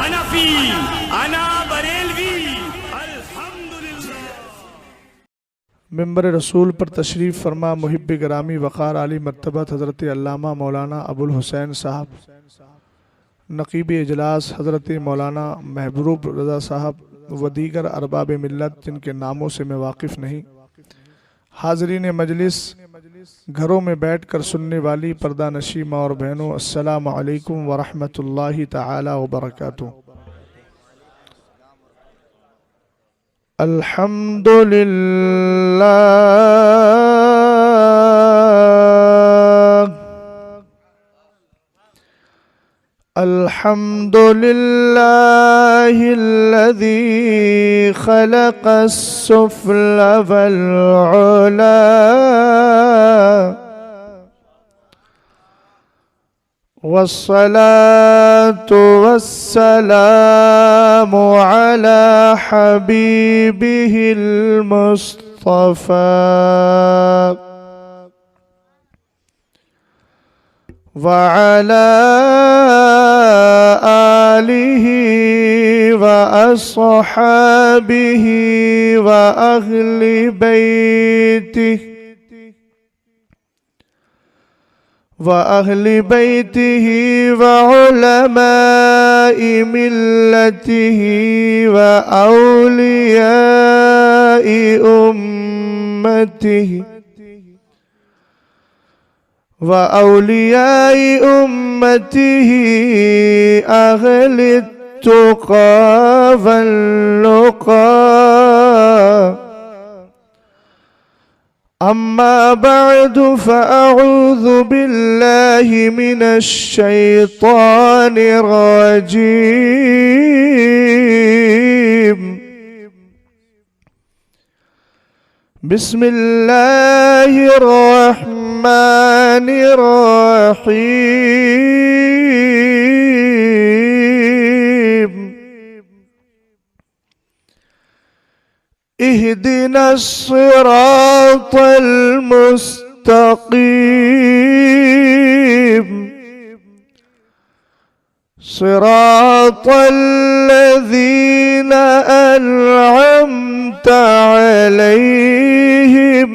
हनफी अना बरेलवी अल्हम्दुलिल्लाह। मिंबर रसूल पर तशरीफ़ फरमा मुहिब गिरामी वक़ार आली मर्तबत हज़रत अल्लामा मौलाना अबुल हुसैन साहब, नक़ीब इजलास हज़रत मौलाना महबूब रज़ा साहब व दीगर अरबाब मिल्लत जिनके नामों से मैं वाकिफ़ नहीं, हाज़रीन मजलिस, घरों में बैठ कर सुनने वाली पर्दा नशी माँ और बहनों, अस्सलामु अलैकुम व रहमतुल्लाहि तआला व बरकातुहू। अल्हम्दुलिल्लाह अल्हम्दुलिल्लाहिल्लज़ी खलक़स-सुफ़्ला वल-उला वस्सलातु वस्सलामु अला हबीबिहिल मुस्तफ़ा व अला आलिहि व अस्हाबिहि व अहली बैतिही व उलमाई मिल्लतिही व औलियाई उम्मतिही अहली तुक़ा वल्लुक़ा। अम्मा बअदु फ़अऊज़ु बिल्लाहि मिनश शैतानिर रजीम। बिस्मिल्लाहिर रहमानिर रहीम। इहदिनस सिरातल मुस्तक़ीम। सिरातल लज़ीना अन्अमता अलैहिम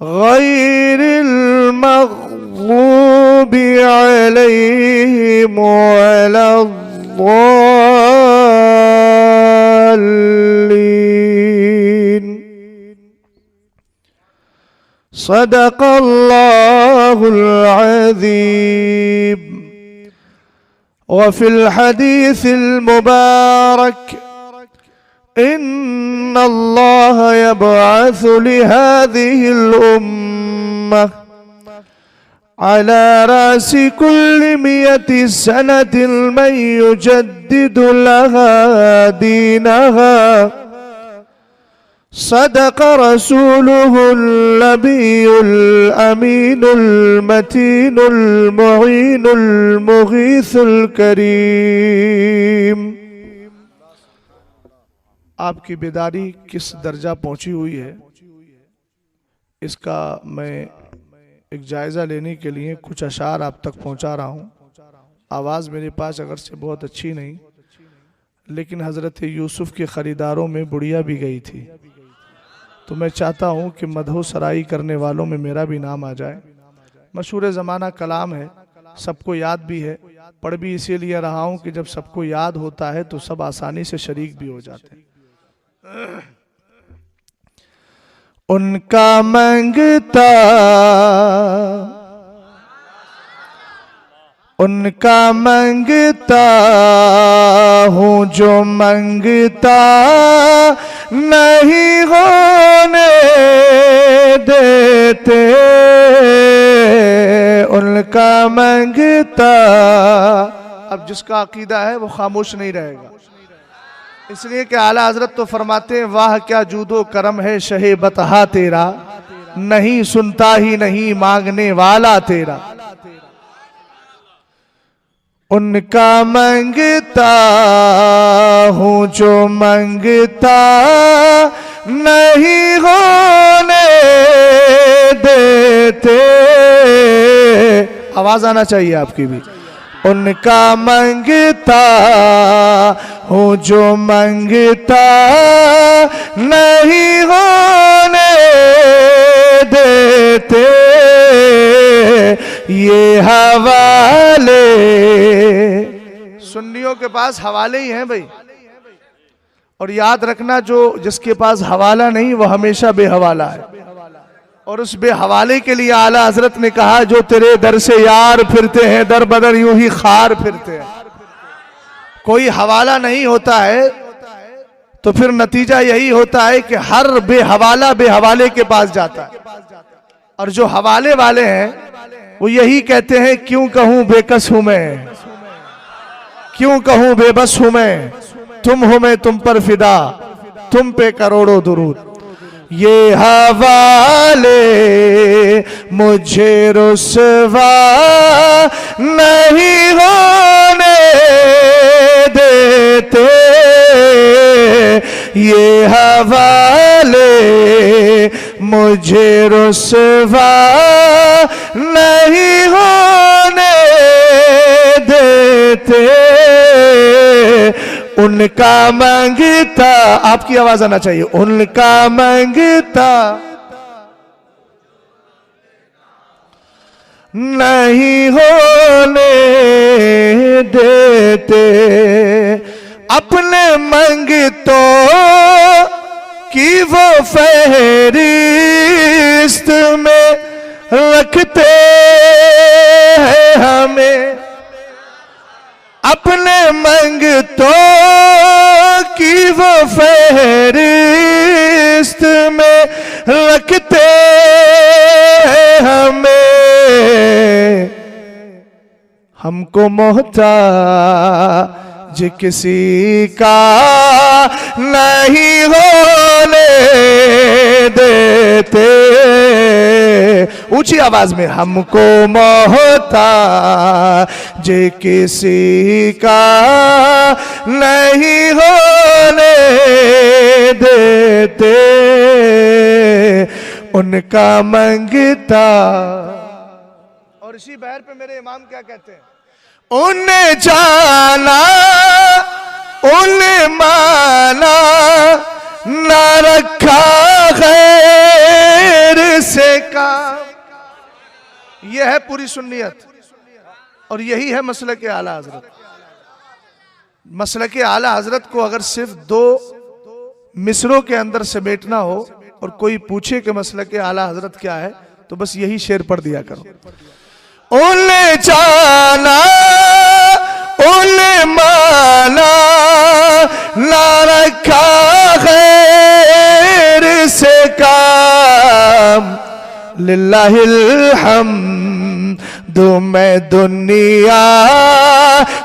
गैरिल मग़ज़ूबि अलैहिम वलद्दाल्लीन। सदक़ल्लाहुल अज़ीम। वफ़िल हदीसिल मुबारक इन्नल्लाह यबअसु लिहाज़िहिल उम्मह अला रासि कुल्लि मियति सनतिन मन युजद्दिदु लहा दीनहा। सदक़ रसूलुहुल नबियुल अमीनुल मतीनुल मुईनुल मुगीसुल करीम। आपकी बेदारी किस दर्जा पहुंची हुई है, इसका मैं एक जायज़ा लेने के लिए कुछ अशार आप तक पहुंचा रहा हूं। आवाज़ मेरे पास अगर से बहुत अच्छी नहीं, लेकिन हज़रत यूसुफ के ख़रीदारों में बुढ़िया भी गई थी, तो मैं चाहता हूं कि मदहो सराई करने वालों में मेरा भी नाम आ जाए। मशहूर ज़माना कलाम है, सबको याद भी है, पढ़ भी इसीलिए रहा हूं कि जब सबको याद होता है तो सब आसानी से शरीक भी हो जाते हैं। उनका मंगता हूँ जो मंगता नहीं होने देते। उनका मंगता, अब जिसका अकीदा है वो खामोश नहीं रहेगा, इसलिए कि आला हजरत तो फरमाते हैं, वाह क्या जूदो करम है शहे बतहा तेरा, नहीं सुनता ही नहीं मांगने वाला तेरा। उनका मंगता हूँ जो मंगता नहीं होने देते। आवाज आना चाहिए आपकी भी। उनका मंगता हूँ जो मंगता नहीं होने देते ये हवाले। सुन्नियों के पास हवाले ही हैं भाई, और याद रखना जो जिसके पास हवाला नहीं वो हमेशा बेहवाला है। और उस बेहवाले के लिए आला हजरत ने कहा जो तेरे दर से यार फिरते हैं दर बदर यूं ही खार फिरते हैं। कोई हवाला नहीं होता है तो फिर नतीजा यही होता है कि हर बेहवाला बेहवाले के पास जाता है। और जो हवाले वाले हैं वो यही कहते हैं क्यों कहूं बेकस हूं मैं, क्यों कहूं बेबस हूं मैं, तुम हो मैं तुम पर फिदा, तुम पे करोड़ों दुरूद। ये हवाले मुझे रुसवा नहीं होने देते, ये हवाले मुझे रुसवा नहीं होने देते। उनका मांगता, आपकी आवाज आना चाहिए, उनका मांगता नहीं होने देते, अपने मंगतों की वो फहरिस्त में रखते हैं हमें, अपने मंगतों की वो फहरिस्त में रखते हैं हमें। हमको मोहताज किसी का नहीं होने देते, ऊंची आवाज में, हमको मोहताज किसी का नहीं होने देते, उनका मंगता। और इसी बहर पे मेरे इमाम क्या कहते हैं, उन्हें जाना उन्हें माना ना रखा खैर से काम। यह है पूरी सुन्नियत और यही है मसलक आला हजरत। मसलक आला हजरत को अगर सिर्फ 2 मिसरों के अंदर समेटना हो और कोई पूछे कि मसलक आला हजरत क्या है तो बस यही शेर पढ़ दिया करो, उन्हें जाना उन्हें माना ना रखा खैर से काम, लिल्लाहिल हम्दु मैं दुनिया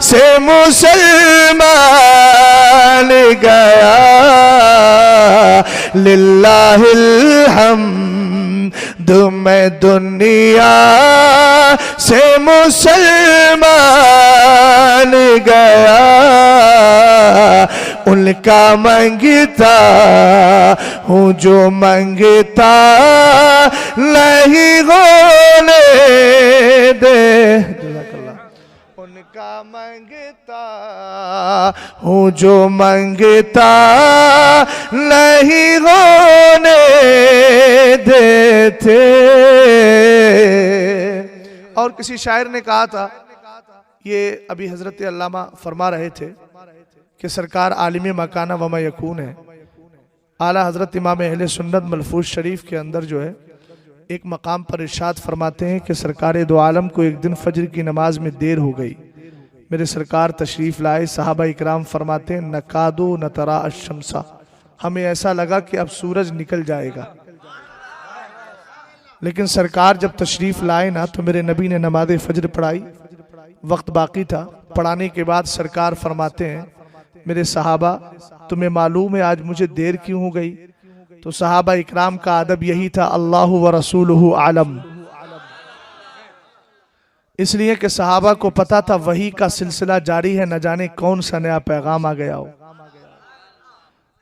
से मुसलमान गया, लिल्लाहिल हम्दु मैं दुनिया से मुसलमान गया, उनका मंगता हूँ जो मंगता नहीं होने दे, उनका मंगता हूँ जो मंगता नहीं होने देते। और किसी शायर ने कहा था, ये अभी हजरत अल्लामा फरमा रहे थे कि सरकार आलिम मकाना व मा यकून है। आला हजरत इमाम अहले सुन्नत मलफूज शरीफ के अंदर जो है एक मकाम पर इरशाद फरमाते हैं कि सरकार दो आलम को एक दिन फजर की नमाज में देर हो गई, मेरे सरकार तशरीफ लाए, सहाबा इकराम फरमाते हैं नकादो नतरा अशमसा, हमें ऐसा लगा कि अब सूरज निकल जाएगा, लेकिन सरकार जब तशरीफ लाए ना तो मेरे नबी ने नमाज फजर पढ़ाई, वक्त बाकी था, पढ़ाने के बाद सरकार फरमाते हैं मेरे सहाबा तुम्हें मालूम है आज मुझे देर क्यों हो गई? तो सहाबा इकराम का अदब यही था, अल्लाहु व रसूलुहु आलम, इसलिए कि सहाबा को पता था वही का सिलसिला जारी है, न जाने कौन सा नया पैगाम आ गया हो।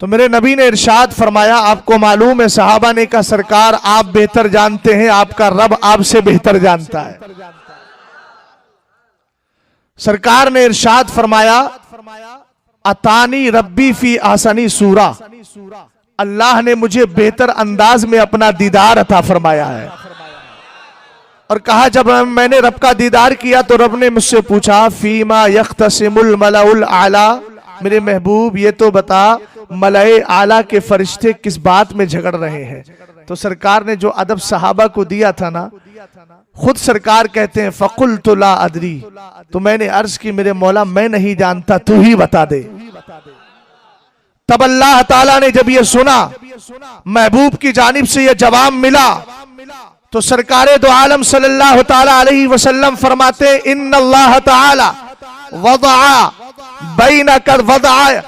तो मेरे नबी ने इरशाद फरमाया आपको मालूम है? सहाबा ने कहा सरकार आप बेहतर जानते हैं, आपका रब आपसे बेहतर जानता है। सरकार ने इरशाद फरमाया, अतानी रब्बी फी आसनी सूरा, अल्लाह ने मुझे बेहतर अंदाज में अपना दीदार अता फरमाया है। और कहा जब मैंने रब का दीदार किया तो रब ने मुझसे पूछा, फीमा यख्तसिमुल मलाउल आला, मेरे महबूब ये तो बता मलाए आला के फरिश्ते किस बात में झगड़ रहे हैं। तो सरकार ने जो अदब सहाबा को दिया था ना, खुद सरकार कहते हैं फकुल तो ला अदरी, तो मैंने अर्ज की मेरे मौला मैं नहीं जानता, तू ही बता दे। तब अल्लाह ताला ने जब ये सुना, महबूब की जानिब से ये जवाब मिला, तो सरकारे दो आलम सल्लल्लाहु ताला अलैहि वसल्लम फरमाते, इन्नल्लाह ताला वदआ बैनका वदआ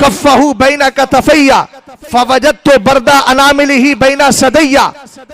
कफ़हु बैनका तफ़ैया फवजदतु बरदा अनामिलिही बैना सदैया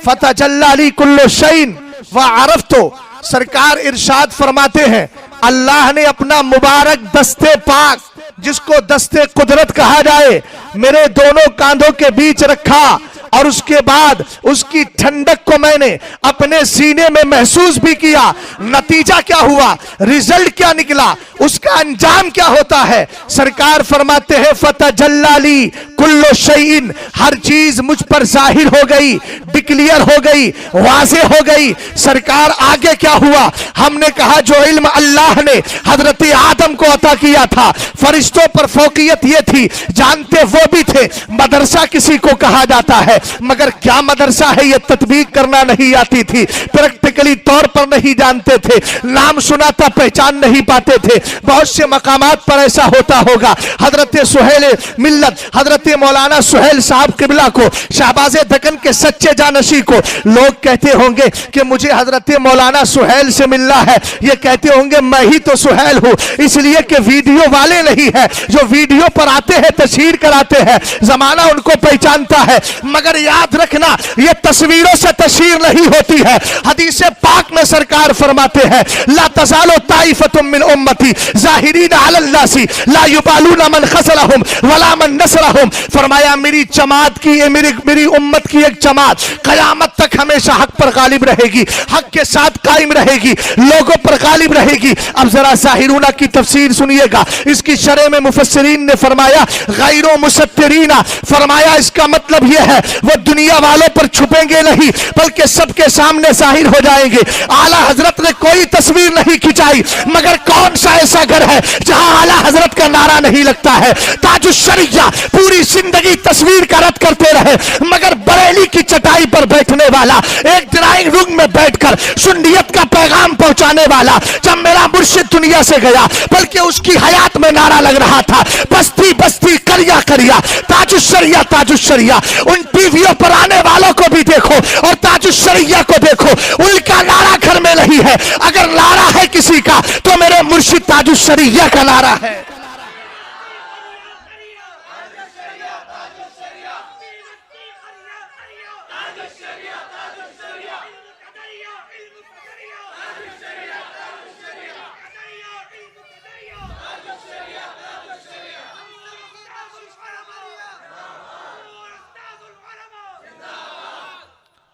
फतजल्ला ली कुल्लु शैइन व अरफ़तु। सरकार इरशाद फरमाते हैं, अल्लाह ने अपना मुबारक दस्ते पाक, जिसको दस्ते कुदरत कहा जाए, मेरे दोनों कांधों के बीच रखा और उसके बाद उसकी ठंडक को मैंने अपने सीने में महसूस भी किया। नतीजा क्या हुआ, रिजल्ट क्या निकला, उसका अंजाम क्या होता है। सरकार फरमाते हैं फतजल्लाली कुल्लु शैइन, हर चीज मुझ पर जाहिर हो गई, डिक्लियर हो गई, वाज़े हो गई। सरकार आगे क्या हुआ, हमने कहा जो इल्म अल्लाह ने हजरत आदम को अता किया था, फरिश्तों पर फौकियत ये थी, जानते वो भी थे। मदरसा किसी को कहा जाता है, मगर क्या मदरसा है ये तत्बीक करना नहीं आती थी, प्रैक्टिकली तौर पर नहीं जानते थे, नाम सुना था पहचान नहीं पाते थे। बहुत से मकामात पर ऐसा होता होगा। हजरत सुहेल मिल्लत हजरत मौलाना सुहेल साहब किबला को, शहबाज दक्कन के सच्चे जानशी को लोग कहते होंगे कि मुझे हजरत मौलाना सुहेल से मिलना है, ये कहते होंगे मैं ही तो सुहेल हूं, इसलिए कि वीडियो वाले नहीं है, जो वीडियो पर आते हैं तशहीर कराते हैं, जमाना उनको पहचानता है। मगर याद रखना, ये तस्वीरों से तशहीर नहीं होती है। हदीस पाक में सरकार फरमाते हैं, ला तज़ालु ताइफतुम मिन उम्मती ज़ाहिरीन अलल नासी ला युबालूना मन खज़लहुम वला मन नसरहुम। फरमाया मेरी जमात की, मेरी उम्मत की एक जमात कयामत तक हमेशा हक पर गालिब रहेगी, हक के साथ कायम रहेगी, लोगों पर गालिब रहेगी। अब जरा ज़ाहिरूना की तफसीर सुनिएगा। इसकी शरह में मुफस्सिरीन ने फरमाया गैरो मुसत्तिरीना, फरमाया इसका मतलब यह है वो दुनिया वालों पर छुपेंगे नहीं, बल्कि सबके सामने जाहिर हो जाएंगे। आला हजरत ने कोई तस्वीर नहीं खिंचाई, मगर कौन सा ऐसा घर है जहां आला हजरत का नारा नहीं लगता है। ताजुश्शरिया पूरी जिंदगी तस्वीर का रद्द करते रहे, मगर बरेली की चटाई पर बैठने वाला, एक ड्राइंग रूम में बैठकर सुन्नियत का पैगाम पहुंचाने वाला, जब मेरा मुर्शिद दुनिया से गया, बल्कि उसकी हयात में नारा लग रहा था, बस्ती बस्ती करिया करिया, ताजुश्शरिया ताजुश्शरिया। उन टीवियों पर आने वालों को भी देखो और ताजुश्शरिया को देखो, उनका नारा घर में नहीं है। अगर नारा है किसी का तो मेरे मुर्शिद ताजुश्शरिया का नारा है।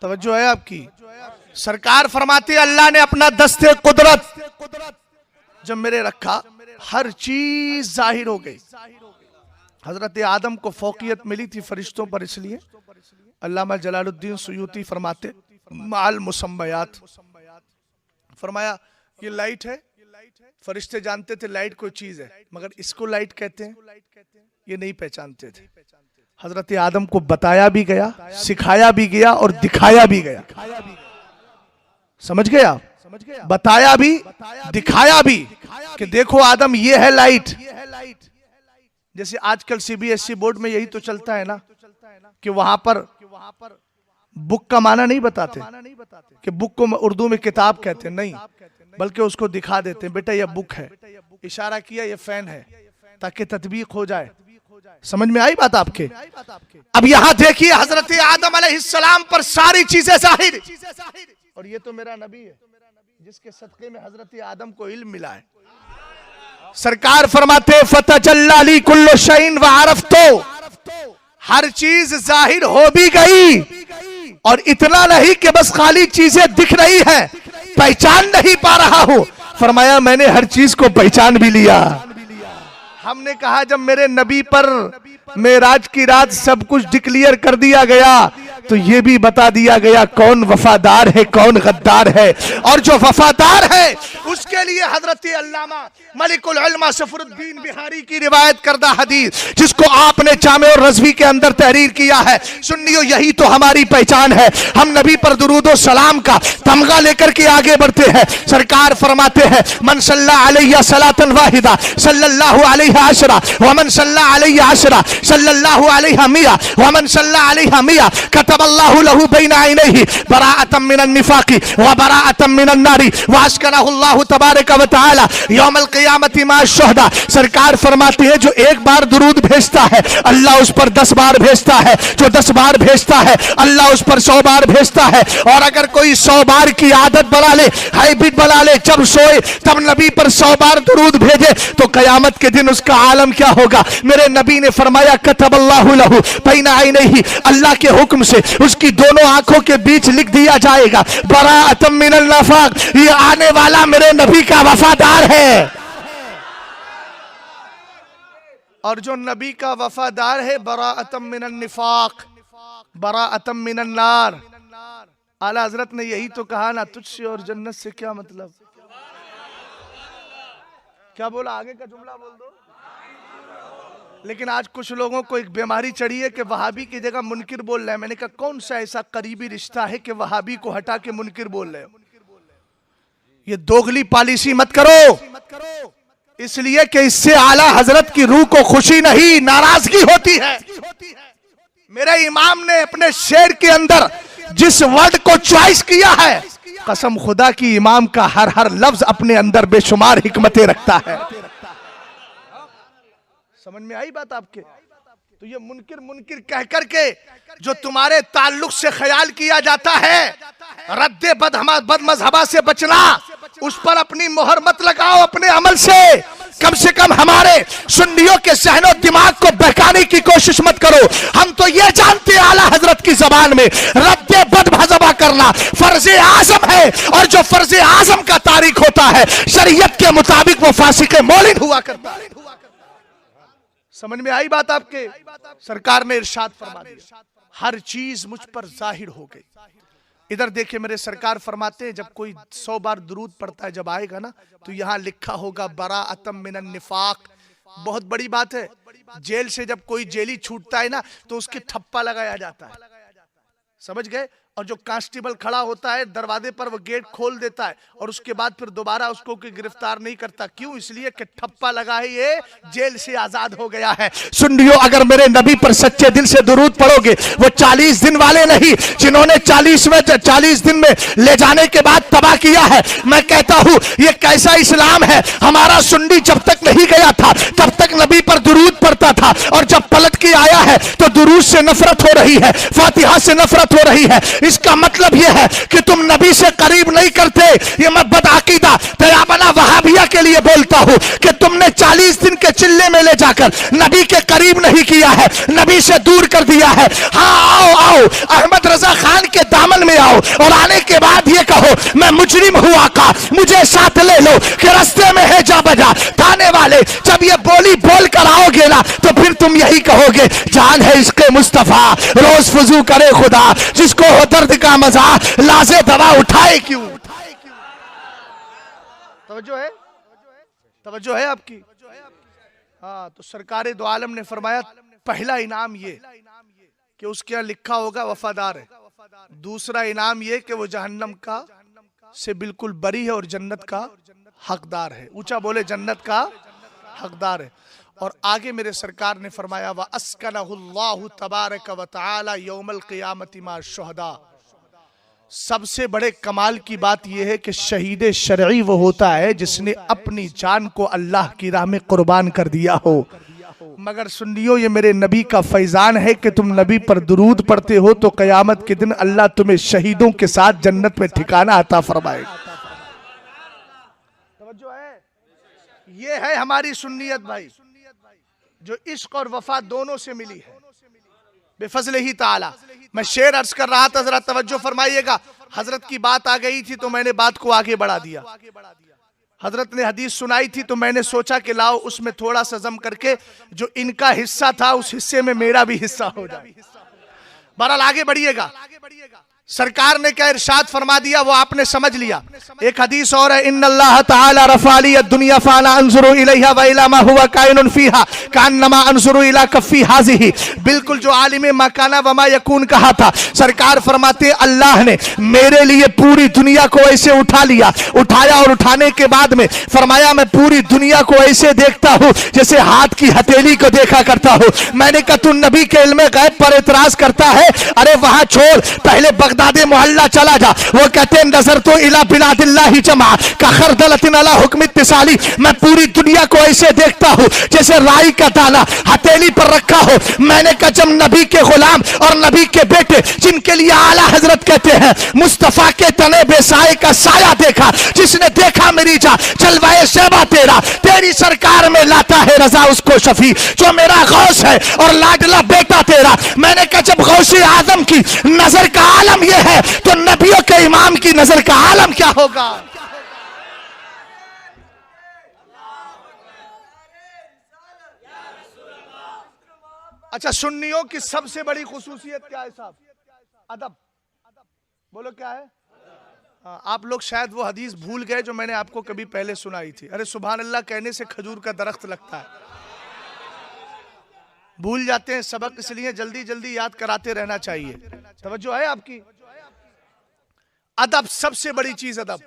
तवज्जो है आपकी। सरकार फरमाती अल्लाह ने अपना दस्ते कुदरत जब मेरे रखा, हर चीज जाहिर हो गई। हजरत आदम को फौकियत मिली थी फरिश्तों पर, इसलिए अल्लामा जलालुद्दीन सुयूती फरमाते माल मुसम्मयात, फरमाया ये लाइट है, फरिश्ते जानते थे लाइट कोई चीज है, मगर इसको लाइट कहते हैं ये नहीं पहचानते थे। हजरत आदम को बताया भी गया, सिखाया भी गया और दिखाया भी गया। समझ गया, बताया भी दिखाया भी कि देखो आदम ये है लाइट। जैसे आजकल सीबीएसई बोर्ड में यही तो चलता है ना कि वहां पर बुक का माना नहीं बताते कि बुक को उर्दू में किताब कहते हैं, नहीं, बल्कि उसको दिखा देते हैं बेटा ये बुक है, इशारा किया ये फैन है, ताकि तत्बीक हो जाए। समझ में आई बात आपके? अब यहां देखिए हजरत आदम अलैहिस्सलाम पर सारी चीजें जाहिर, और ये तो मेरा नबी है जिसके सदके में हजरत आदम को इल्म मिला है। सरकार फरमाते फतजल्ला ली कुल्लु शैइन व अरफ़तु, हर चीज जाहिर हो भी गई, और इतना नहीं कि बस खाली चीजें दिख रही है, पहचान नहीं पा रहा हूं। फरमाया मैंने हर चीज को पहचान भी लिया। हमने कहा जब मेरे नबी पर मेराज की रात सब कुछ डिक्लेयर कर दिया गया तो ये भी बता दिया गया कौन वफादार है कौन गद्दार है, और जो वफादार है उसके लिए हजरत अल्लामा मलिकुल उलमा सफरुद्दीन बिहारी की रिवायत करदा हदीस जिसको आपने जामे और रज़वी के अंदर तहरीर किया है। सुन्नियों यही तो हमारी पहचान है। हम नबी पर दुरूद और सलाम का तमगा लेकर के आगे बढ़ते हैं। सरकार फरमाते हैं मन सल्ला अलैहि सलातन वाहिदा सल्लल्लाहु अलैहि अशरा व मन सल्ला अलैहि अशरा सल्लल्लाहु अलैहि मिया व मन सल्ला अलैहि मिया कतबल्लाहु लहु बैन ऐनैहि बराअतम मिनन निफाकी व बराअतम मिनन नारी व अस्कनहु अल्लाहु तबारक व तआला यौमल क़ियामति मा शुहदा। सरकार फरमाते हैं जो एक बार दुरूद भेजता है अल्लाह उस पर 10 बार भेजता है, जो 10 बार भेजता है अल्लाह उस पर 100 बार भेजता है। और अगर कोई 100 बार की आदत बना ले, हैबिट बना ले, जब सोए तब नबी पर 100 बार दुरूद भेजे तो कयामत के दिन उसका आलम क्या होगा। मेरे नबी ने फरमाया कतबल्लाहु लहु बैन ऐनैहि, अल्लाह के हुक्म से उसकी दोनों आंखों के बीच लिख दिया जाएगा बराअतम मिनल निफाक, ये आने वाला मेरे नबी का वफादार है। और जो नबी का वफादार है बराअतम मिनन निफाक बराअतम मिनन नार। आला हजरत ने यही तो कहा ना तुझसे और जन्नत से क्या मतलब। क्या बोला, आगे का जुमला बोल दो। लेकिन आज कुछ लोगों को एक बीमारी चढ़ी है कि वहाबी की जगह मुनकिर बोल रहे हैं। मैंने कहा कौन सा ऐसा करीबी रिश्ता है कि वहाबी को हटा के मुनकिर बोल रहे हो। ये दोगली पॉलिसी मत करो, इसलिए कि इससे आला हजरत की रूह को खुशी नहीं नाराजगी होती है। मेरे इमाम ने अपने शेर के अंदर जिस वर्ड को चॉइस किया है, कसम खुदा की इमाम का हर लफ्ज अपने अंदर बेशुमार हिकमतें रखता है। समझ में आई बात आपके। तो ये मुनकिर कह करके जो तुम्हारे ताल्लुक से ख्याल किया जाता है रद्दे बद मजहबा से बचना, उस पर अपनी मोहर मत लगाओ अपने अमल से कम हमारे सुन्नियों के सहनो दिमाग को बहकाने की कोशिश मत करो। हम तो ये जानते हैं आला हजरत की जबान में रद्दे बद मजहबा करना फर्ज आजम है, और जो फर्ज आजम का तारीख होता है शरीयत के मुताबिक वो फासिक मौलिन हुआ करता है। समझ में आई बात आपके। सरकार ने इरशाद फरमा दिया हर चीज मुझ पर जाहिर हो गई। इधर देखिए मेरे सरकार फरमाते हैं जब कोई 100 बार दुरूद पढ़ता है जब आएगा ना तो यहाँ लिखा होगा बराअतम मिनन निफाक। बहुत बड़ी बात है। जेल से जब कोई जेली छूटता है ना तो उसके ठप्पा लगाया जाता है, समझ गए। और जो कांस्टेबल खड़ा होता है दरवाजे पर वो गेट खोल देता है और उसके बाद फिर दोबारा उसको कोई गिरफ्तार नहीं करता। क्यों? इसलिए कि ठप्पा लगा है, ये जेल से आजाद हो गया है। सुन्नियों अगर मेरे नबी पर सच्चे दिल से दुरूद पढ़ोगे, वो 40 दिन वाले नहीं जिन्होंने 40 दिन में ले जाने के बाद तबाह किया है। मैं कहता हूं ये कैसा इस्लाम है। हमारा सुन्नी जब तक नहीं गया था तब तक नबी पर दुरूद पढ़ता था, और जब पलट के आया है तो दुरूद से नफरत हो रही है, फातिहा से नफरत हो रही है। इसका मतलब यह है कि तुम नबी से करीब नहीं करते। ये मैं बदअकीदा तयाबना वहाबिया के लिए बोलता हूं कि तुमने 40 दिन के चिल्ले में ले जाकर नबी के करीब नहीं किया है, नबी से दूर कर दिया है। हाँ आओ अहमद रजा खान के दामन में आओ और आने के बाद ये कहो मैं मुजरिम हुआ का मुझे साथ ले लो कि रास्ते में है जा बजा थाने वाले। जब ये बोली बोल कर आओगे ना तो फिर तुम यही कहोगे जान है इसके मुस्तफा रोज फुजू करे खुदा जिसको हो दर्द का मजा लाजे दवा उठाए क्यों। तवज्जो है आपकी। हाँ तो सरकारे दो आलम ने फरमाया पहला इनाम ये कि उसके यहाँ लिखा होगा वफादार है। दूसरा इनाम ये कि वो जहन्नम का से बिल्कुल बरी है और जन्नत का हकदार है। ऊंचा बोले जन्नत का हकदार है। और आगे मेरे सरकार ने फरमाया व अस्कनहुल्लाहु तबारक व तआला यौमल क़ियामति मा शुहदा। सबसे बड़े कमाल की बात यह है कि शहीद शरई वो होता है जिसने अपनी जान को अल्लाह की राह में कुर्बान कर दिया हो। मगर सुन्नियों ये मेरे नबी का फैजान है कि तुम नबी पर दुरूद पढ़ते हो तो कयामत के दिन अल्लाह तुम्हें शहीदों के साथ जन्नत में ठिकाना अता फरमाएगा। ये है हमारी सुन्नियत भाई, जो इश्क और वफा दोनों से मिली है बेफजल ही ताला। मैं शेर अर्ज कर रहा था, जरा तवज्जो फरमाइएगा। हजरत की बात आ गई थी तो मैंने बात को आगे बढ़ा दिया। हजरत ने हदीस सुनाई थी तो मैंने सोचा कि लाओ उसमें थोड़ा सा जम करके जो इनका हिस्सा था उस हिस्से में मेरा भी हिस्सा हो जाए। बहरहाल आगे बढ़िएगा। सरकार ने क्या इरशाद फरमा दिया वो आपने समझ लिया। एक हदीस और है, इन्नल्लाह तआला रफ़अली दुनिया फ़अना अंज़ुरु इलैहा व इला मा हुवा काइनुन फ़ीहा कान्नमा अंज़ुरु इला कफ़ी हाज़िही। बिल्कुल जो आलिम मकाना व मा यकून कहा था, सरकार फरमाते अल्लाह ने मेरे लिए पूरी दुनिया को ऐसे उठा लिया, उठाया और उठाने के बाद में फरमाया मैं पूरी दुनिया को ऐसे देखता हूँ जैसे हाथ की हथेली को देखा करता हूँ। मैंने कहा तू नबी के इल्म गैब पर एतराज करता है? अरे वहां छोड़, पहले बगदादी मोहल्ला चला जा। वो कहते हैं नजर तो इला बिलादिल्लाहि जमा का खरदलतिन अला हुक्म इत्तिसाली। मैं पूरी दुनिया को ऐसे देखता हूँ जैसे राई का दाना हथेली पर रखा हो। मैंने कहा जब नबी के गुलाम और नबी के बेटे जिनके लिए आला हजरत कहते हैं मुस्तफा के तने बेसाए का साया देखा, जिसने देखा मेरी जा जलवाए शैबा तेरा, तेरी सरकार में लाता है रजा उसको शफी जो मेरा गौस है और लाडला बेटा तेरा। मैंने कहा जब गौसे आजम की नजर का आलम यह है तो नबियों के इमाम की नजर का आलम क्या होगा। अच्छा, सुन्नियों की सबसे बड़ी खुसूसियत क्या है साहब? अदब। बोलो क्या है? आप लोग शायद वो हदीस भूल गए जो मैंने आपको कभी पहले सुनाई थी। अरे सुभान अल्लाह कहने से खजूर का दरख्त लगता है। भूल जाते हैं सबक, इसलिए जल्दी जल्दी याद कराते रहना चाहिए। तवज्जो है आपकी? अदब सबसे बड़ी चीज अदब।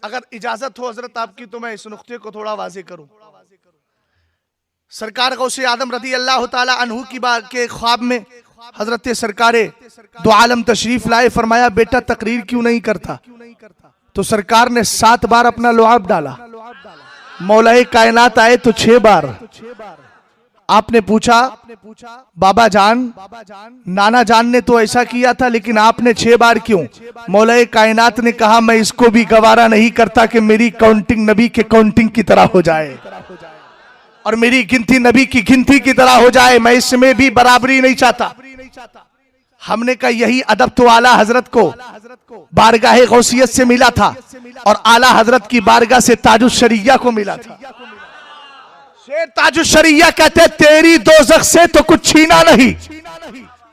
अगर इजाजत हो हजरत आपकी तो मैं इस नुक्ते को थोड़ा वाज़े करूं। सरकार गौसे आदम रदी अल्लाह ताला अन्हु की बात के ख्वाब में हजरत सरकारे दो आलम तशरीफ लाए। फरमाया बेटा तकरीर क्यों नहीं करता? तो सरकार ने 7 बार अपना लुआब डाला। मौलाए कायनात आए तो 6 बार। आपने पूछा बाबा जान नाना जान ने तो ऐसा किया था लेकिन आपने 6 बार क्यों? मौलाए कायनात ने कहा मैं इसको भी गवारा नहीं करता कि मेरी काउंटिंग नबी के काउंटिंग की तरह हो जाए और मेरी गिनती नबी की गिनती की तरह हो जाए। मैं इसमें भी बराबरी नहीं चाहता। हमने कहा यही अदब तो आला हजरत को बारगाह गौसियत से मिला था और आला हजरत की बारगाह से ताजुश शरिया को मिला था। शेर ताजुश शरिया कहते तेरी दोज़ख से तो कुछ छीना नहीं।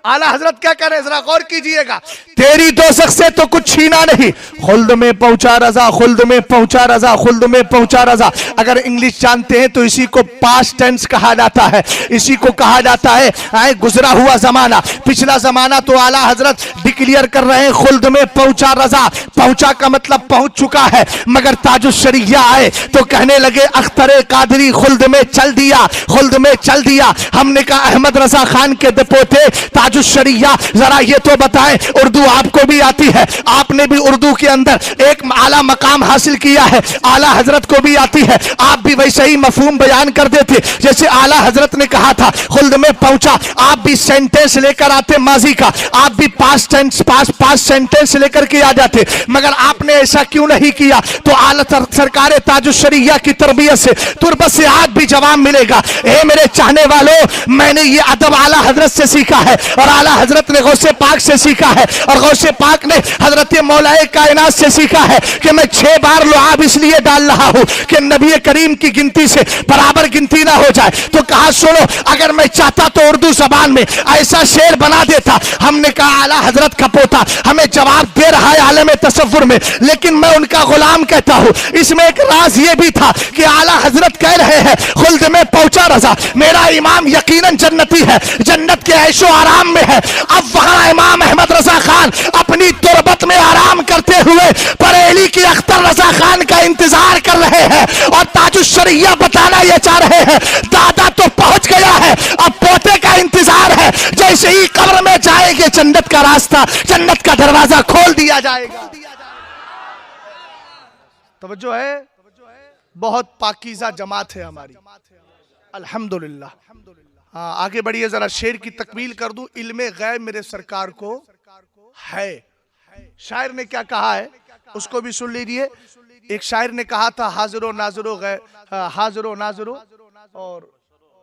आला हजरत क्या कह रहे हैं जरा गौर कीजिएगा। तेरी दोज़ख से तो कुछ छीना नहीं, खुल्द में पहुंचा रजा, खुल्द में पहुंचा रजा, खुल्द में पहुंचा रजा। अगर इंग्लिश जानते हैं तो इसी को पास्ट टेंस कहा जाता है, इसी को कहा जाता है गुजरा हुआ जमाना, पिछला जमाना। तो आला हजरत डिक्लेयर कर रहे हैं खुल्द में पहुंचा रजा। पहुंचा का मतलब पहुंच चुका है। मगर ताजुश शरिया आए तो कहने लगे अख्तरे कादरी खुल्द में चल दिया, खुल्द में चल दिया। हमने कहा अहमद रजा खान के पोते ताजुश शरिया जरा ये तो बताएं, उर्दू आपको भी आती है? आपने भी उर्दू के अंदर एक आला मकाम हासिल किया है, आला हजरत को भी आती है। आप भी वैसे ही मफहूम बयान कर देते जैसे आला हजरत ने कहा था खुल्द में पहुंचा। आप भी सेंटेंस लेकर आते माजी का, आप भी पास्ट टेंस पास्ट सेंटेंस लेकर के आ जाते। मगर आपने ऐसा क्यों नहीं किया? तो आला सरकार ताजुश शरिया की तरबियत से तुरबत से आज भी जवाब मिलेगा। ए मेरे चाहने वालों, मैंने ये अदब आला हजरत से सीखा है और आला हजरत ने गौसे पाक से सीखा है और गौसे पाक ने हजरत मौलाए कायनात से सीखा है कि मैं 6 बार लुआब इसलिए डाल रहा हूं कि नबी करीम की गिनती से बराबर गिनती ना हो जाए। तो कहा सुनो, अगर मैं चाहता तो उर्दू जबान में ऐसा शेर बना देता। हमने कहा आला हजरत का पोता हमें जवाब दे रहा है आलम तसव्वुर में, लेकिन मैं उनका गुलाम कहता हूं। इसमें एक राज ये भी था कि आला हजरत कह रहे हैं खुल्द में पहुंचा रजा, मेरा इमाम यकीनन जन्नती है, जन्नत के ऐशो आराम में है। अब वहां इमाम अहमद रजा खान अपनी तुरबत में आराम करते हुए बरेली की अख्तर रजा खान का इंतजार कर रहे हैं और ताजुश शरिया बताना यह चाह रहे हैं दादा तो पहुंच गया है, अब पोते का इंतजार है। जैसे ही कब्र में जाएंगे जन्नत का रास्ता, जन्नत का दरवाजा खोल दिया जाएगा। तवज्जो है? बहुत पाकीज़ा जमात है हमारी, अल्हम्दुलिल्लाह। हाँ, आगे बढ़िए जरा। शेर की तकमील कर दूं। इल्मे गैब मेरे सरकार को है। शायर ने क्या कहा है उसको भी सुन लीजिए। एक शायर ने कहा था हाजिरो नाजरो गैब, हाजिरो नाजरो और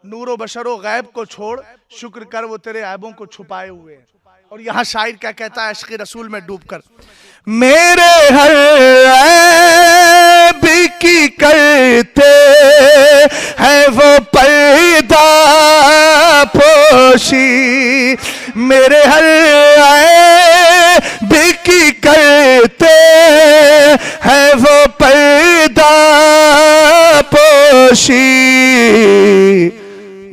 नूरो बशरो गैब को छोड़, शुक्र कर वो तेरे ऐबों को छुपाए हुए हैं। और यहाँ शायर क्या कहता है इश्क़ रसूल में डूबकर, मेरे हर ऐब की करते हैं वो पर्दा पोशी, मेरे हर ऐब की करते हैं वो पर्दा पोशी,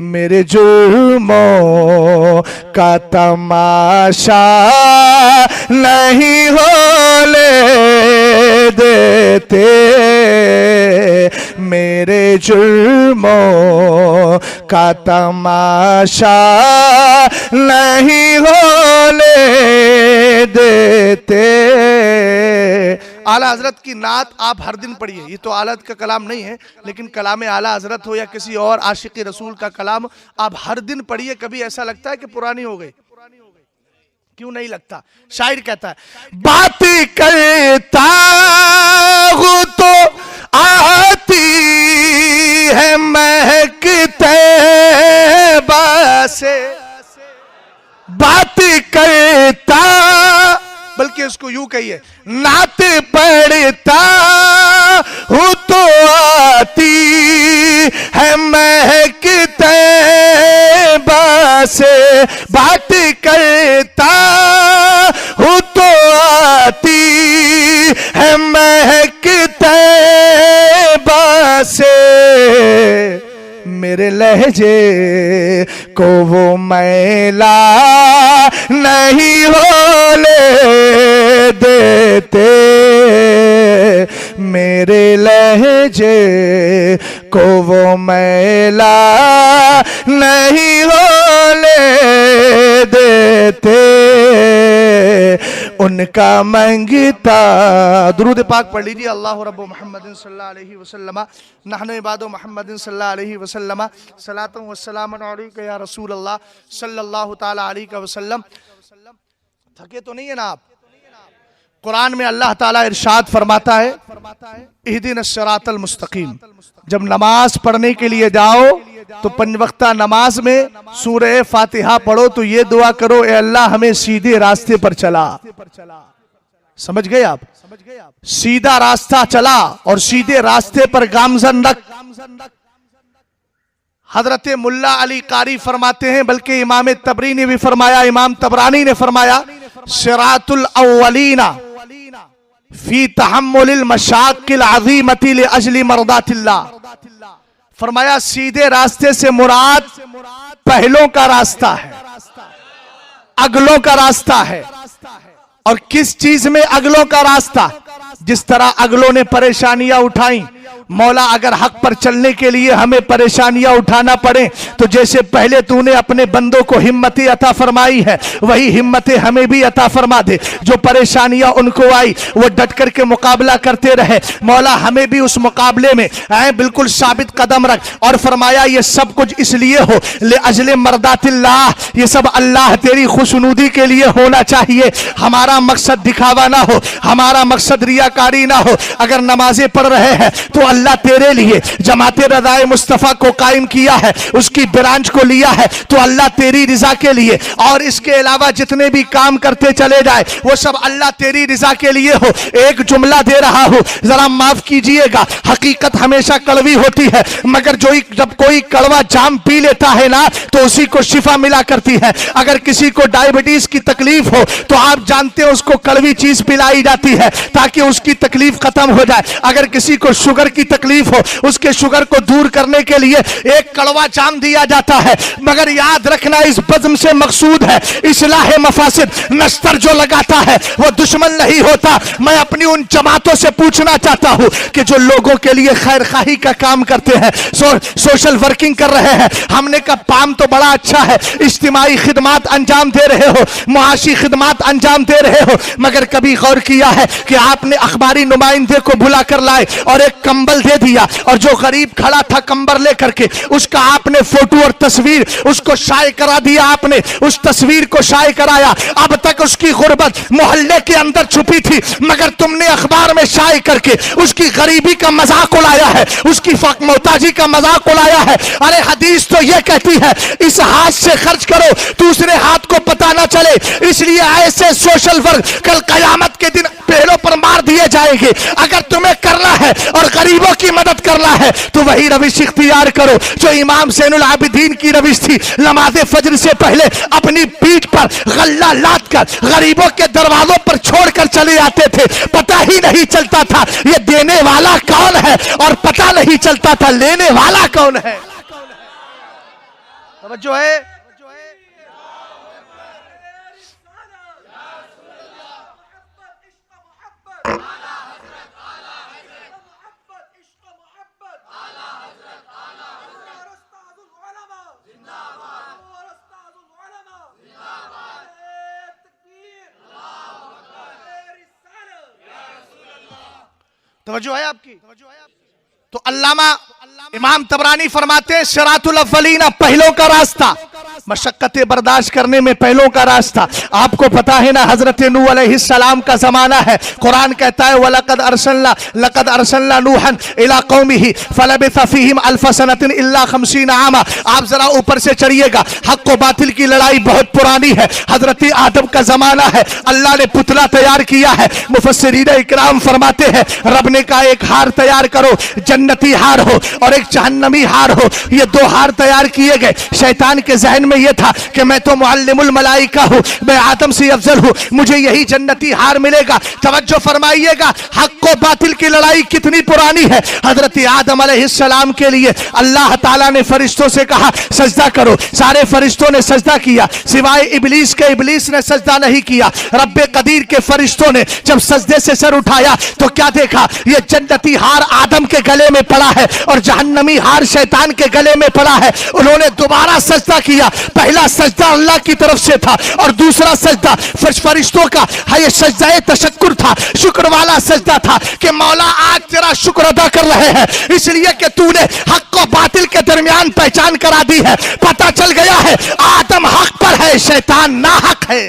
मेरे जुर्मों का तमाशा नहीं होने देते, मेरे जुर्मों का तमाशा नहीं होने देते। आला हजरत की नात आप हर दिन पढ़िए। ये तो आला का कलाम नहीं है, लेकिन कलाम आला हजरत हो या किसी और आशिक रसूल का कलाम आप हर दिन पढ़िए। कभी ऐसा लगता है कि पुरानी हो गई? क्यों नहीं लगता? शायर कहता है, बात करता हूं तो आती है महकते से, बात करता, बल्कि इसको यूं कहिए, नात पढ़ता हूं तो आती है महकते से, बात करता हूं तो आती है महकते से, मेरे लहजे को वो मैला नहीं होने देते, मेरे लहजे को वो मैला नहीं होने देते, उनका मंगता। दुरूद पाक पढ़ लीजिए। अल्लाह रब्बु मुहम्मदिन सल्लल्लाहु अलैहि वसल्लम नहनु इबादु मुहम्मदिन सल्लल्लाहु अलैहि वसल्लम सलातु व सलामुन अलैका या रसूल अल्लाह सल्लल्लाहु ताला अलैहि वसल्लम। थके तो नहीं है ना आप? कुरान में अल्लाह ताला इरशाद फरमाता है, इहदिनस सिरातल मुस्तकीम। जब नमाज पढ़ने के लिए जाओ तो पंज वक्ता नमाज में सूरह फातिहा पढ़ो तो ये दुआ करो, ए अल्लाह हमें सीधे रास्ते पर चला। समझ गए आप? सीधा रास्ता चला और सीधे रास्ते पर गामजन रख। हजरत मुल्ला अली कारी फरमाते हैं, बल्कि इमाम तबरी ने भी फरमाया, इमाम तबरानी ने फरमाया, सिरातुल अव्वलीना फी तहम्मुलिल मशाकिल अज़ीमति li अजली मर्दातिल्लाह। फरमाया सीधे रास्ते से मुराद पहलों का रास्ता है, अगलों का रास्ता है। और किस चीज में अगलों का रास्ता? जिस तरह अगलों ने परेशानियां उठाई, मौला अगर हक पर चलने के लिए हमें परेशानियां उठाना पड़े तो जैसे पहले तूने अपने बंदों को हिम्मतें अता फरमाई है, वही हिम्मतें हमें भी अता फरमा दे। जो परेशानियां उनको आई वो डट कर के मुकाबला करते रहे, मौला हमें भी उस मुकाबले में बिल्कुल साबित कदम रख। और फरमाया ये सब कुछ इसलिए हो ले अजले मर्दातिल्लाह, ये सब अल्लाह तेरी खुशनुदी के लिए होना चाहिए। हमारा मकसद दिखावा ना हो, हमारा मकसद रियाकारी ना हो। अगर नमाजें पढ़ रहे हैं तो अल्लाह तेरे लिए जमाते रज़ाए मुस्तफ़ा को कायम किया है, उसकी ब्रांच को लिया है तो अल्लाह तेरी रिजा के लिए। और इसके अलावा जितने भी काम करते चले जाए वो सब अल्लाह तेरी रिजा के लिए हो। एक जुमला दे रहा हूं, जरा माफ कीजिएगा, हकीकत हमेशा कड़वी होती है, मगर जब कोई कड़वा जाम पी लेता है ना तो उसी को शिफा मिला करती है। अगर किसी को डायबिटीज की तकलीफ हो तो आप जानते हो उसको कड़वी चीज पिलाई जाती है ताकि उसकी तकलीफ खत्म हो जाए। अगर किसी को शुगर की तकलीफ हो उसके शुगर को दूर करने के लिए एक कड़वा जाम दिया जाता है। मगर याद रखना इस बज़्म से मकसूद है इस्लाह मफासिद। नस्तर जो लगाता है वो दुश्मन नहीं होता। मैं अपनी उन जमातों से पूछना चाहता हूं कि जो लोगों के लिए खैर खाही का काम करते हैं, सोशल वर्किंग कर रहे हैं, हमने कहा काम तो बड़ा अच्छा है, इज्तिमाई खिदमात अंजाम दे रहे हो, मुआशी खिदमात अंजाम दे रहे हो, मगर कभी गौर किया है कि आपने अखबारी नुमाइंदे को बुला कर लाए और एक कंबल दे दिया और जो गरीब खड़ा था कंबल लेकर के उसका आपने फोटो और तस्वीर उसको शाये करा दिया, आपने उस तस्वीर को शाये कराया। अब तक उसकी गुर्बत मोहल्ले के अंदर छुपी थी मगर तुमने अखबार में शाये करके उसकी गरीबी का मजाक उड़ाया है, उसकी मोहताजी का मजाक उड़ाया है। अरे हदीस तो यह कहती है इस हाथ से खर्च करो दूसरे हाथ को पता ना चले, इसलिए ऐसे सोशल वर्क कल कयामत के दिन पेड़ों पर मार दिए जाए। जाएंगे। अगर तुम्हें करना है और गरीबों की मदद करना है तो वही रविश इख्तियार करो जो इमाम ज़ैनुल आबिदीन की रविश थी। नमाज फजर से पहले अपनी पीठ पर गल्ला लाद कर गरीबों के दरवाजों पर छोड़कर चले आते थे। पता ही नहीं चलता था ये देने वाला कौन है और पता नहीं चलता था लेने वाला कौन है। तवज्जो है। तवज्जो है आपकी। तो अल्लामा इमाम तबरानी फरमाते हैं सिरातुल अव्वलीना पहलों का रास्ता, मशक्कतें बर्दाश्त करने में पहलों का रास्ता। आपको पता है ना हजरत नूह अलैहिस्सलाम का जमाना है। कुरान कहता है वलकद अरसलना नूहन इला कौमिही फलबिथ फीहिम अल्फ सनतिन इल्ला 50 आमा। आप जरा ऊपर से चढ़िएगा। हक व बातिल की लड़ाई बहुत पुरानी है। हजरत आदम का जमाना है। अल्लाह ने पुतला तैयार किया है। मुफस्सिरीन इकराम फरमाते हैं रब ने कहा एक हार तैयार करो, जन्नती हार हो और एक जहन्नमी हार हो। ये दो हार तैयार किए गए। शैतान के जहन में यह था कि मैं तो मुअल्लिमुल मलाइका हूं, मैं आदम से अफजल हूं, मुझे यही जन्नती हार मिलेगा। तवज्जो फरमाइएगा हक व बातिल की लड़ाई कितनी पुरानी है। हजरत आदम अलैहिस्सलाम के लिए अल्लाह ताला ने फरिश्तों से कहा सजदा करो। सारे फरिश्तों ने सजदा किया सिवाय इबलीस के। इबलीस ने सजदा नहीं किया। रब्बे कदीर के फरिश्तों ने जब सजदे से सर उठाया तो क्या देखा, ये जन्नती हार आदम के गले में पड़ा है और जहन्नमी हार शैतान के गले में पड़ा है। उन्होंने दोबारा सजदा किया। पहला सजदा अल्लाह की तरफ से था और दूसरा सजदा फरिश्तों का है। ये सजदा तशक्कुर था, शुक्र वाला सजदा था कि मौला आज तेरा शुक्र अदा कर रहे हैं इसलिए कि तूने हक और बातिल के दरमियान पहचान करा दी है। पता चल गया है आदम हक पर है, शैतान नाहक है।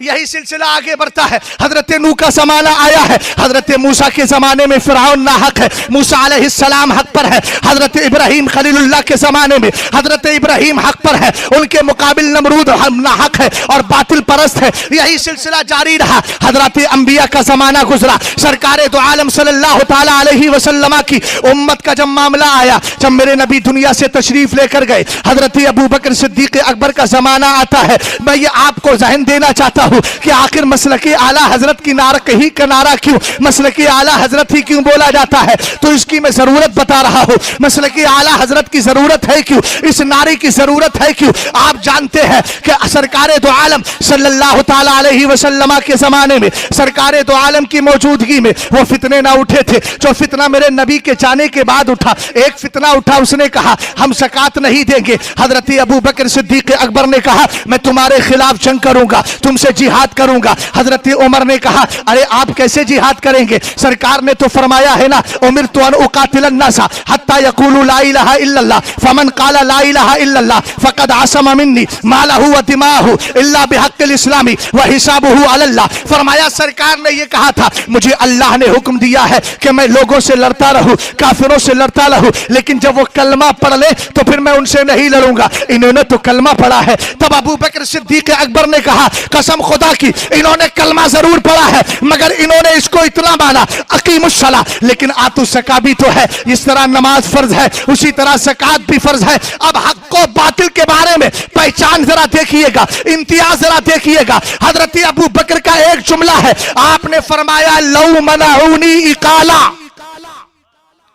यही सिलसिला आगे बढ़ता है। हजरत नूह का जमाना आया है। हजरत मूसा के जमाने में फिरौन नाहक है, मूसा अलैहिस्सलाम हक पर है। हजरत इब्राहिम खलीलुल्लाह के जमाने में हजरत इब्राहिम हक पर है, उनके मुकाबिल नमरूद नाहक है और बातिल परस्त है। यही सिलसिला जारी रहा। हजरत अंबिया का जमाना गुजरा। सरकारे दो आलम सल्लल्लाहु ताला अलैहि वसल्लम की उम्मत का जब मामला आया, जब मेरे नबी दुनिया से तशरीफ लेकर गए, हजरत अबू बकर सिद्दीक अकबर का जमाना आता है। मैं ये आपको जहन देना चाहता हूं कि आखिर मसलकी आला हजरत की नारा ही का नारा क्यों, मसलकी आला हजरत ही क्यों बोला जाता है, तो इसकी मैं जरूरत बता रहा हूं। मसलकी आला हजरत की जरूरत है क्यों, इस नारे की जरूरत है क्यों। आप जानते हैं कि सरकारे दो आलम सल्लल्लाहु ताला अलैहि वसल्लम के जमाने में, सरकारे दो आलम की मौजूदगी में वो फितने ना उठे थे जो फितना मेरे नबी के जाने के बाद उठा। एक फितना उठा, उसने कहा हम ज़कात नहीं देंगे। हजरत अबू बकर सिद्दीक अकबर ने कहा मैं तुम्हारे खिलाफ जंग करूंगा, तुमसे जिहाद करूंगा। हजरत उमर ने कहा अरे आप कैसे जिहाद करेंगे, सरकार ने तो फरमाया है ना उमिरतु अन उकातिलन नासा हत्ता यकूलू ला इलाहा इल्लल्लाह फमन काला ला इलाहा इल्लल्लाह फकद आसम मिन्नी मालहु व दिमाहु इल्ला बिहक्किल इस्लामी व हिसाबुहु अलल्लाह। फरमाया सरकार ने ये कहा था मुझे अल्लाह ने हुक्म दिया है कि मैं लोगों से लड़ता रहूं, काफिरों से लड़ता रहूं, लेकिन जब वो कलमा पढ़ ले तो फिर मैं उनसे नहीं लड़ूंगा। इन्होंने तो कलमा पढ़ा है। तब अबू बकर सिद्दीक अकबर ने कहा कसम खुदा की इन्होंने कलमा जरूर पढ़ा है मगर इन्होंने इसको इतना माना अकीमुस्सला, लेकिन आतु ज़कात भी तो है। इस तरह नमाज फर्ज है उसी तरह ज़कात भी फर्ज है। अब हक को बातिल के बारे में पहचान जरा देखिएगा, इम्तियाज जरा देखिएगा। हजरत अबू बकर का एक जुमला है, आपने फरमाया लौ मनाऊनी इकाला,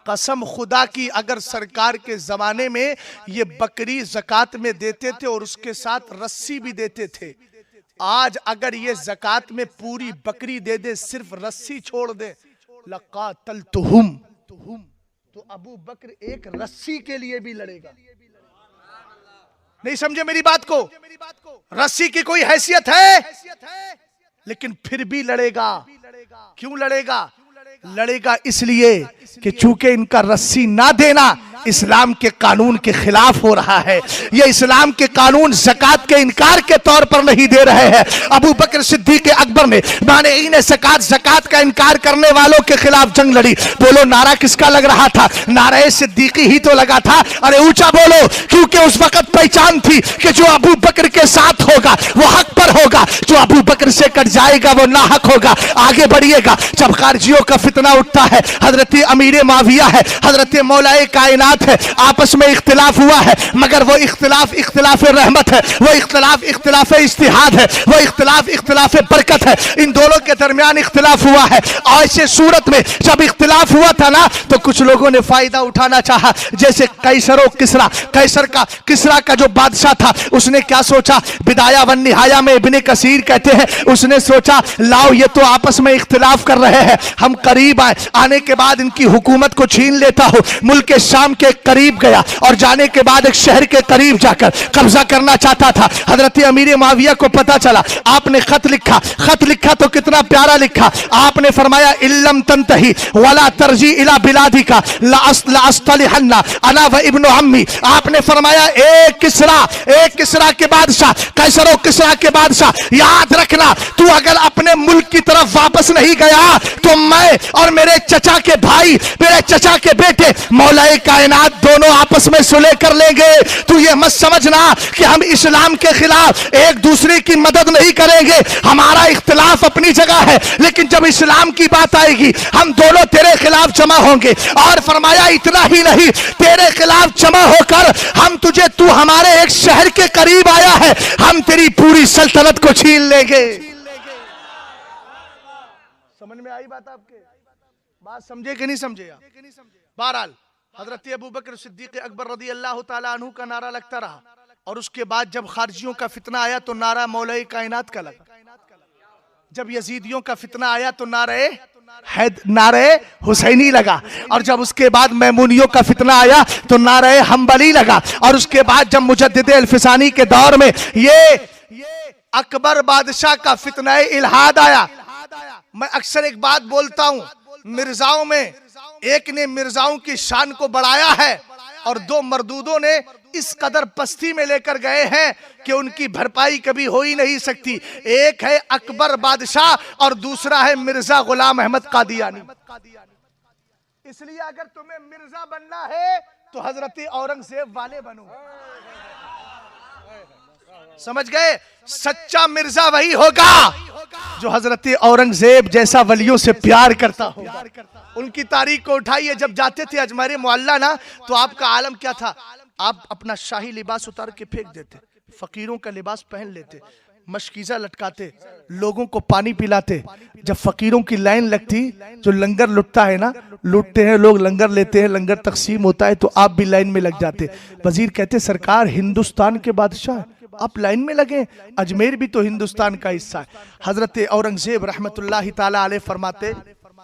कसम खुदा की अगर सरकार के जमाने में ये बकरी ज़कात में देते थे और उसके साथ रस्सी भी देते थे, आज अगर ये ज़कात में पूरी बकरी दे दे सिर्फ रस्सी छोड़ दे लक़ातलतुहुम, तो अबू बकर एक रस्सी के लिए भी लड़ेगा। नहीं समझे मेरी बात को, रस्सी की कोई हैसियत है लेकिन फिर भी लड़ेगा। क्यों लड़ेगा? लड़ेगा इसलिए कि चूंकि इनका रस्सी ना देना इस्लाम के कानून के खिलाफ हो रहा है। ये इस्लाम के कानून ज़कात के इनकार के तौर पर नहीं दे रहे हैं। अबू बकर सिद्दीक अकबर ने मानेईन ज़कात का इनकार करने वालों के खिलाफ जंग लड़ी। बोलो नारा किसका लग रहा था? नारे सिद्दीकी ही तो लगा था। अरे ऊंचा बोलो, क्योंकि उस वक्त पहचान थी कि जो अबू बकर के साथ होगा वो हक पर होगा, जो अबू बकर से कट जाएगा वो नाहक होगा। आगे बढ़िएगा, जब खारजियों का फितना उठता है, हजरत अमीर माविया है, हजरत मौलाए कायनात है, आपस में इख्तिलाफ हुआ है, मगर वो इख्तिलाफ इख्तिलाफ रहमत है, वो इख्तिलाफ इख्तिलाफ इज्तिहाद है, वो इख्तिलाफ इख्तिलाफ बरकत है। इन दोनों के दरमियान इख्तिलाफ हुआ है। और ऐसे सूरत में जब इख्तिलाफ हुआ था ना, तो कुछ लोगों ने फायदा उठाना चाहा, जैसे कैसर किसरा। किसरा का जो बादशाह था, उसने क्या सोचा? बिदाया वन निहाया में इब्ने कसीर कहते हैं, उसने सोचा लाओ ये तो आपस में इख्तिलाफ कर रहे हैं, हम करीब आने के बाद इनकी हुकूमत को छीन लेता हूं। मुल्क शाम के करीब गया और जाने के बाद एक शहर के करीब जाकर कब्जा करना चाहता था। हजरत अमीर माविया को पता चला, आपने खत लिखा तो कितना प्यारा लिखा। आपने फरमाया इल्लम तंतही वला तरजी इला बिलादी का लास्तलिहन्ना अना व इब्नु अम्मी। आपने फरमाया ए किसरा के बादशाह, कैसरो किसरा के बादशाह, याद रखना तू अगर अपने मुल्क की तरफ वापस नहीं गया तो मैं और मेरे चचा के भाई, मेरे चचा के बेटे मौलाए कायनात दोनों आपस में सुलह कर लेंगे। तू ये मत समझना कि हम इस्लाम के खिलाफ एक दूसरे की मदद नहीं करेंगे। हमारा इख्तिलाफ अपनी जगह है, लेकिन जब इस्लाम की बात आएगी हम दोनों तेरे खिलाफ जमा होंगे। और फरमाया इतना ही नहीं, तेरे खिलाफ जमा होकर हम तुझे, तू हमारे एक शहर के करीब आया है, हम तेरी पूरी सल्तनत को छीन लेंगे। समझ में आई बात? आपके बात समझे कि नहीं समझे? बहरहाल हजरत अबू बकर सिद्दीक अकबर रज़ी अल्लाह ताला अन्हु का नारा लगता रहा। और उसके बाद जब खारजियों का फितना आया तो नारा मौलाए कायनात का लगा। जब यजीदियों का फितना आया तो नारे हुसैनी लगा। और जब उसके बाद मैमूनियों का फितना आया तो नारे हम्बली लगा। और उसके बाद जब मुजद्दिद अल्फसानी के दौर में ये अकबर बादशाह का फितना इल्हाद आया। मैं अक्सर एक बात बोलता हूं, मिर्जाओं में एक ने मिर्जाओं की शान को बढ़ाया है और दो मरदूदों ने इस कदर पस्ती में लेकर गए हैं कि उनकी भरपाई कभी हो ही नहीं सकती। एक है अकबर बादशाह और दूसरा है मिर्जा गुलाम अहमद कादियानी। इसलिए अगर तुम्हें मिर्जा बनना है तो हजरत औरंगजेब वाले बनो। समझ गए? सच्चा मिर्जा वही होगा जो हजरत औरंगजेब जैसा वलियों से प्यार करता हो। उनकी तारीख को उठाइए। जब जाते थे अजमेर मुअल्ला ना, तो आपका आलम क्या था? आप अपना शाही लिबास उतार के फेंक देते, फकीरों का लिबास पहन लेते, मशकीज़ा लटकाते, लोगों को पानी पिलाते। जब फकीरों की लाइन लगती, जो लंगर लुटता है ना, लूटते हैं लोग, लंगर लेते हैं, लंगर तकसीम होता है, तो आप भी लाइन में लग जाते। वजीर कहते सरकार हिंदुस्तान के बादशाह है, आप लाइन में लगे, अजमेर भी तो हिंदुस्तान का हिस्सा है। हजरत औरंगजेब रहमतुल्लाहि ताला अलैह फरमाते,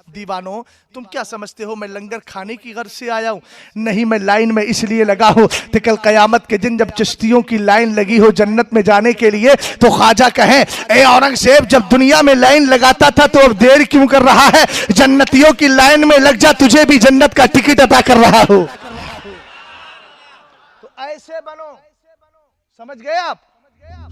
दीवानों तुम क्या समझते हो मैं लंगर खाने की गर्ज से आया हूँ? नहीं, मैं लाइन में इसलिए लगा हूँ कि कल कयामत के दिन जब चिश्तियों की लाइन लगी हो जन्नत में जाने के लिए, तो ख्वाजा कहें ए औरंगजेब जब दुनिया में लाइन लगाता था तो अब देर क्यों कर रहा है? जन्नतियों की लाइन में लग जा, तुझे भी जन्नत का टिकट अता कर रहा हो। तो ऐसे बनो। समझ गए आप?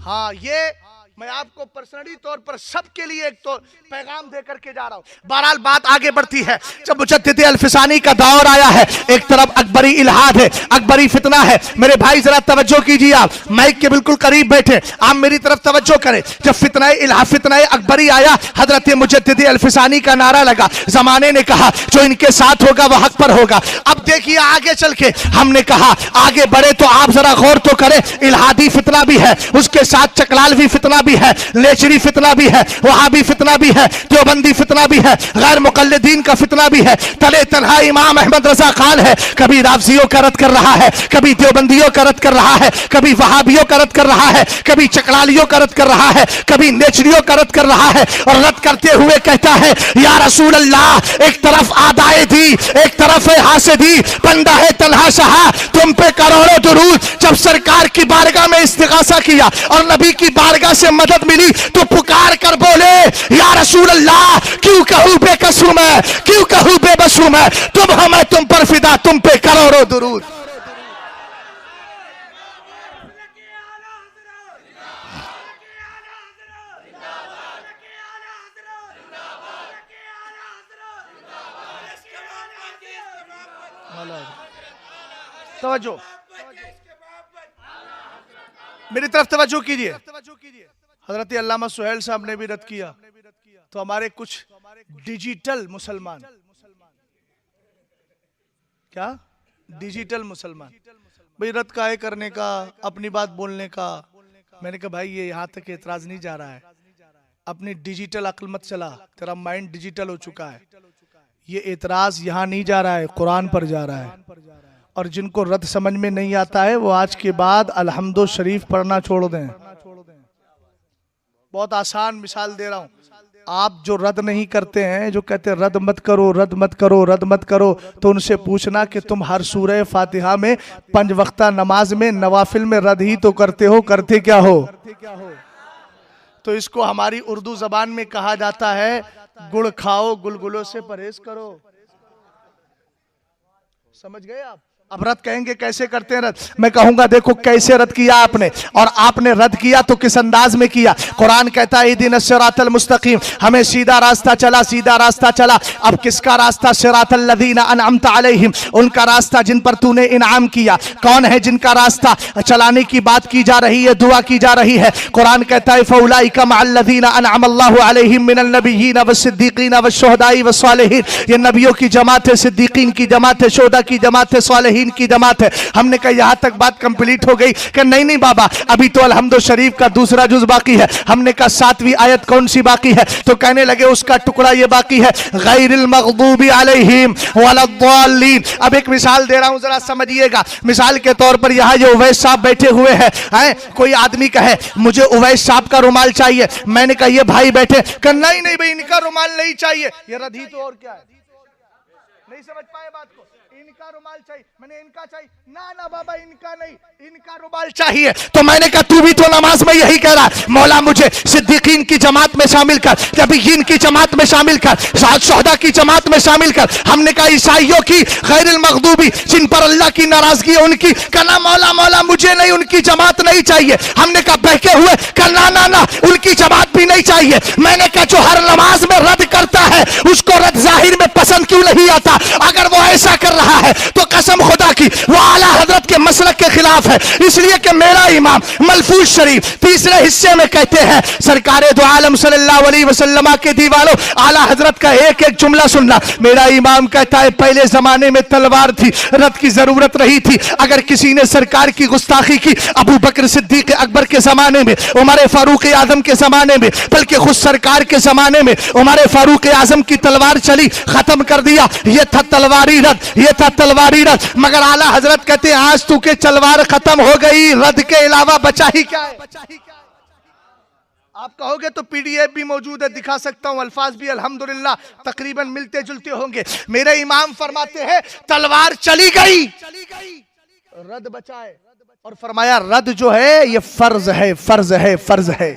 हाँ, ये मैं आपको पर्सनली तौर पर सबके लिए एक तो पैगाम दे करके जा रहा हूँ। बहरहाल बात आगे बढ़ती है। जब मुजद्दिद अल्फसानी का दौर आया है, एक तरफ अकबरी इल्हाद है, अकबरी फितना है। मेरे भाई जरा तवज्जो कीजिए, आप माइक के बिल्कुल करीब बैठे, आप मेरी तरफ तवज्जो करें। जब फितना अकबरी आया, हजरत मुजद्दिद अल्फसानी का नारा लगा। जमाने ने कहा जो इनके साथ होगा वह हक पर होगा। अब देखिए आगे चल के हमने कहा आगे बढ़े तो आप जरा गौर तो करें, इल्हादी फितना भी है, उसके साथ चकलालवी फितना भी है, लेचरी फितना भी है, वहाबी फितना भी है, देवबंदी फितना भी है, गैर मुकल्लिदीन का फितना भी है। तले तन्हा इमाम अहमद रजा खान है, कभी राफजियों का रद्द कर रहा है, कभी देवबंदियों का रद्द कर रहा है, कभी वहाबियों का रद्द कर रहा है, कभी चकलालियों का रद्द कर रहा है, कभी नेचरियों का रद्द कर रहा है। और रद्द करते हुए कहता है या रसूल अल्लाह, एक तरफ आदाए दी, एक तरफ है हासिदी, बंदा है तन्हा सहा, तुम पे करोड़ों दुरूद। जब सरकार की बारगाह में इस्तिगासा किया और नबी की बारगाह से मदद मिली तो पुकार कर बोले या रसूल अल्लाह, क्यों कहूं बेकसूं मैं, क्यों कहूं बेबसूं मैं, तुम हमें तुम पर फिदा, तुम पे करोड़ों दुरूद। तवज्जो, मेरी तरफ तवज्जो कीजिए। हजरत अल्लामा सुहेल साहब ने भी रद्द किया, तो हमारे कुछ डिजिटल मुसलमान, क्या डिजिटल मुसलमान, भाई रद्द काहे करने का, अपनी बात बोलने का। मैंने कहा भाई ये यहाँ तक एतराज नहीं जा रहा है, अपनी डिजिटल अक्ल मत चला, तेरा माइंड डिजिटल हो चुका है। ये एतराज यहाँ नहीं जा रहा है, कुरान पर जा रहा है। और जिनको रद्द समझ में नहीं आता है वो आज के बाद अलहम्दो शरीफ पढ़ना छोड़ दें। बहुत आसान मिसाल दे रहा हूँ, आप जो रद्द नहीं करते हैं, जो कहते हैं रद्द मत करो, रद्द मत करो, रद्द मत करो, तो उनसे पूछना कि तुम हर सूरह फातिहा में 5 वक्ता नमाज में नवाफिल में रद्द ही तो करते हो, करते क्या हो? तो इसको हमारी उर्दू जबान में कहा जाता है गुड़ खाओ गुलगुलों से परहेज करो। समझ गए आप? अब रद्द कहेंगे कैसे करते हैं रद्द, मैं कहूंगा देखो कैसे रद्द किया आपने, और आपने रद्द किया तो किस अंदाज में किया। कुरान कहता है इहदिना सिरातल मुस्तकीम, हमें सीधा रास्ता चला, सीधा रास्ता चला। अब किसका रास्ता? सिरातल लज़ीना अनअमता अलैहिम, उनका रास्ता जिन पर तूने इनाम किया। कौन है जिनका रास्ता चलाने की बात की जा रही है, दुआ की जा रही है? कुरान कहता है फउलाइका मअल्लज़ीना अनअमल्लाहु अलैहिम मिनन नबिय्यीन वस्सिद्दीकीन वश्शुहदाई वस्सालिहीन, ये नबियों की जमात है, सिद्दीकीन की जमात है, शुहदा की जमात है, सालिहीन की जमात है। हमने कहा यहां तक बात कंप्लीट हो गई? कि नहीं नहीं बाबा, अभी तो अलहम्दो शरीफ का दूसरा जुज बाकी है। हमने कहा 7वीं आयत कौन सी बाकी है? तो कहने लगे उसका टुकड़ा ये बाकी है, गैरिल मग़दूबी अलैहिम वलद्दाल्लीन। अब एक मिसाल दे रहा हूं, जरा समझिएगा। मिसाल के तौर पर यहाँ ये उवैस साहब बैठे हुए हैं, कोई आदमी कहे मुझे उवैस साहब का रुमाल चाहिए, मैंने कहा ये भाई बैठे, कहा नहीं नहीं भाई इनका रुमाल नहीं चाहिए, ये रद्द ही तो और क्या है? नहीं समझ पाए बात को? इनका रुमाल चाहिए, मैंने इनका चाहिए, ना ना बाबा इनका नहीं, इनका रुमाल चाहिए। तो मैंने कहा तू भी तो नमाज में यही कह रहा है, मौला मुझे सिद्दीकीन की जमात में शामिल कर, नबीयीन की जमात में शामिल कर, शुहदा की जमात में शामिल कर। हमने कहा ईसाइयों की गैरिल मग़दूबी, जिन पर अल्लाह की नाराजगी है उनकी, कहना मौला मौला मुझे नहीं, उनकी जमात नहीं चाहिए। हमने कहा बहके हुए, कहना ना ना उनकी जमात भी नहीं चाहिए। मैंने कहा जो हर नमाज में रद्द करता है उसको रद्द जाहिर में पसंद क्यों नहीं आता? अगर वो ऐसा कर रहा है तो कसम खुदा की वो आला हजरत के मसलक के खिलाफ है। इसलिए कि मेरा इमाम मलफूज शरीफ तीसरे हिस्से में कहते हैं, सरकारे दो आलम सल्लल्लाहु अलैहि वसल्लम के दीवारों आला हजरत का एक एक जुमला सुनना। मेरा इमाम कहता है पहले जमाने में तलवार थी, रद की जरूरत रही थी। अगर किसी ने सरकार की गुस्ताखी की, अबू बकर सिद्दीक अकबर के जमाने में, उमर फारूक आजम के जमाने में, बल्कि खुद सरकार के जमाने में उमर फारूक आजम की तलवार चली, खत्म कर दिया। ये था तलवारी रद, ये था तलवारी रद। मगर आला हजरत कहते हैं आज तू के तलवार खत्म हो गई, रद के अलावा बचा ही क्या है? आप कहोगे तो पीडीएफ भी मौजूद है, दिखा सकता हूं, अल्फाज भी अल्हम्दुलिल्लाह तकरीबन मिलते जुलते होंगे। मेरे इमाम फरमाते हैं तलवार चली गई, रद बचा है। और फरमाया रद जो है ये फर्ज है, फर्ज है, फर्ज है।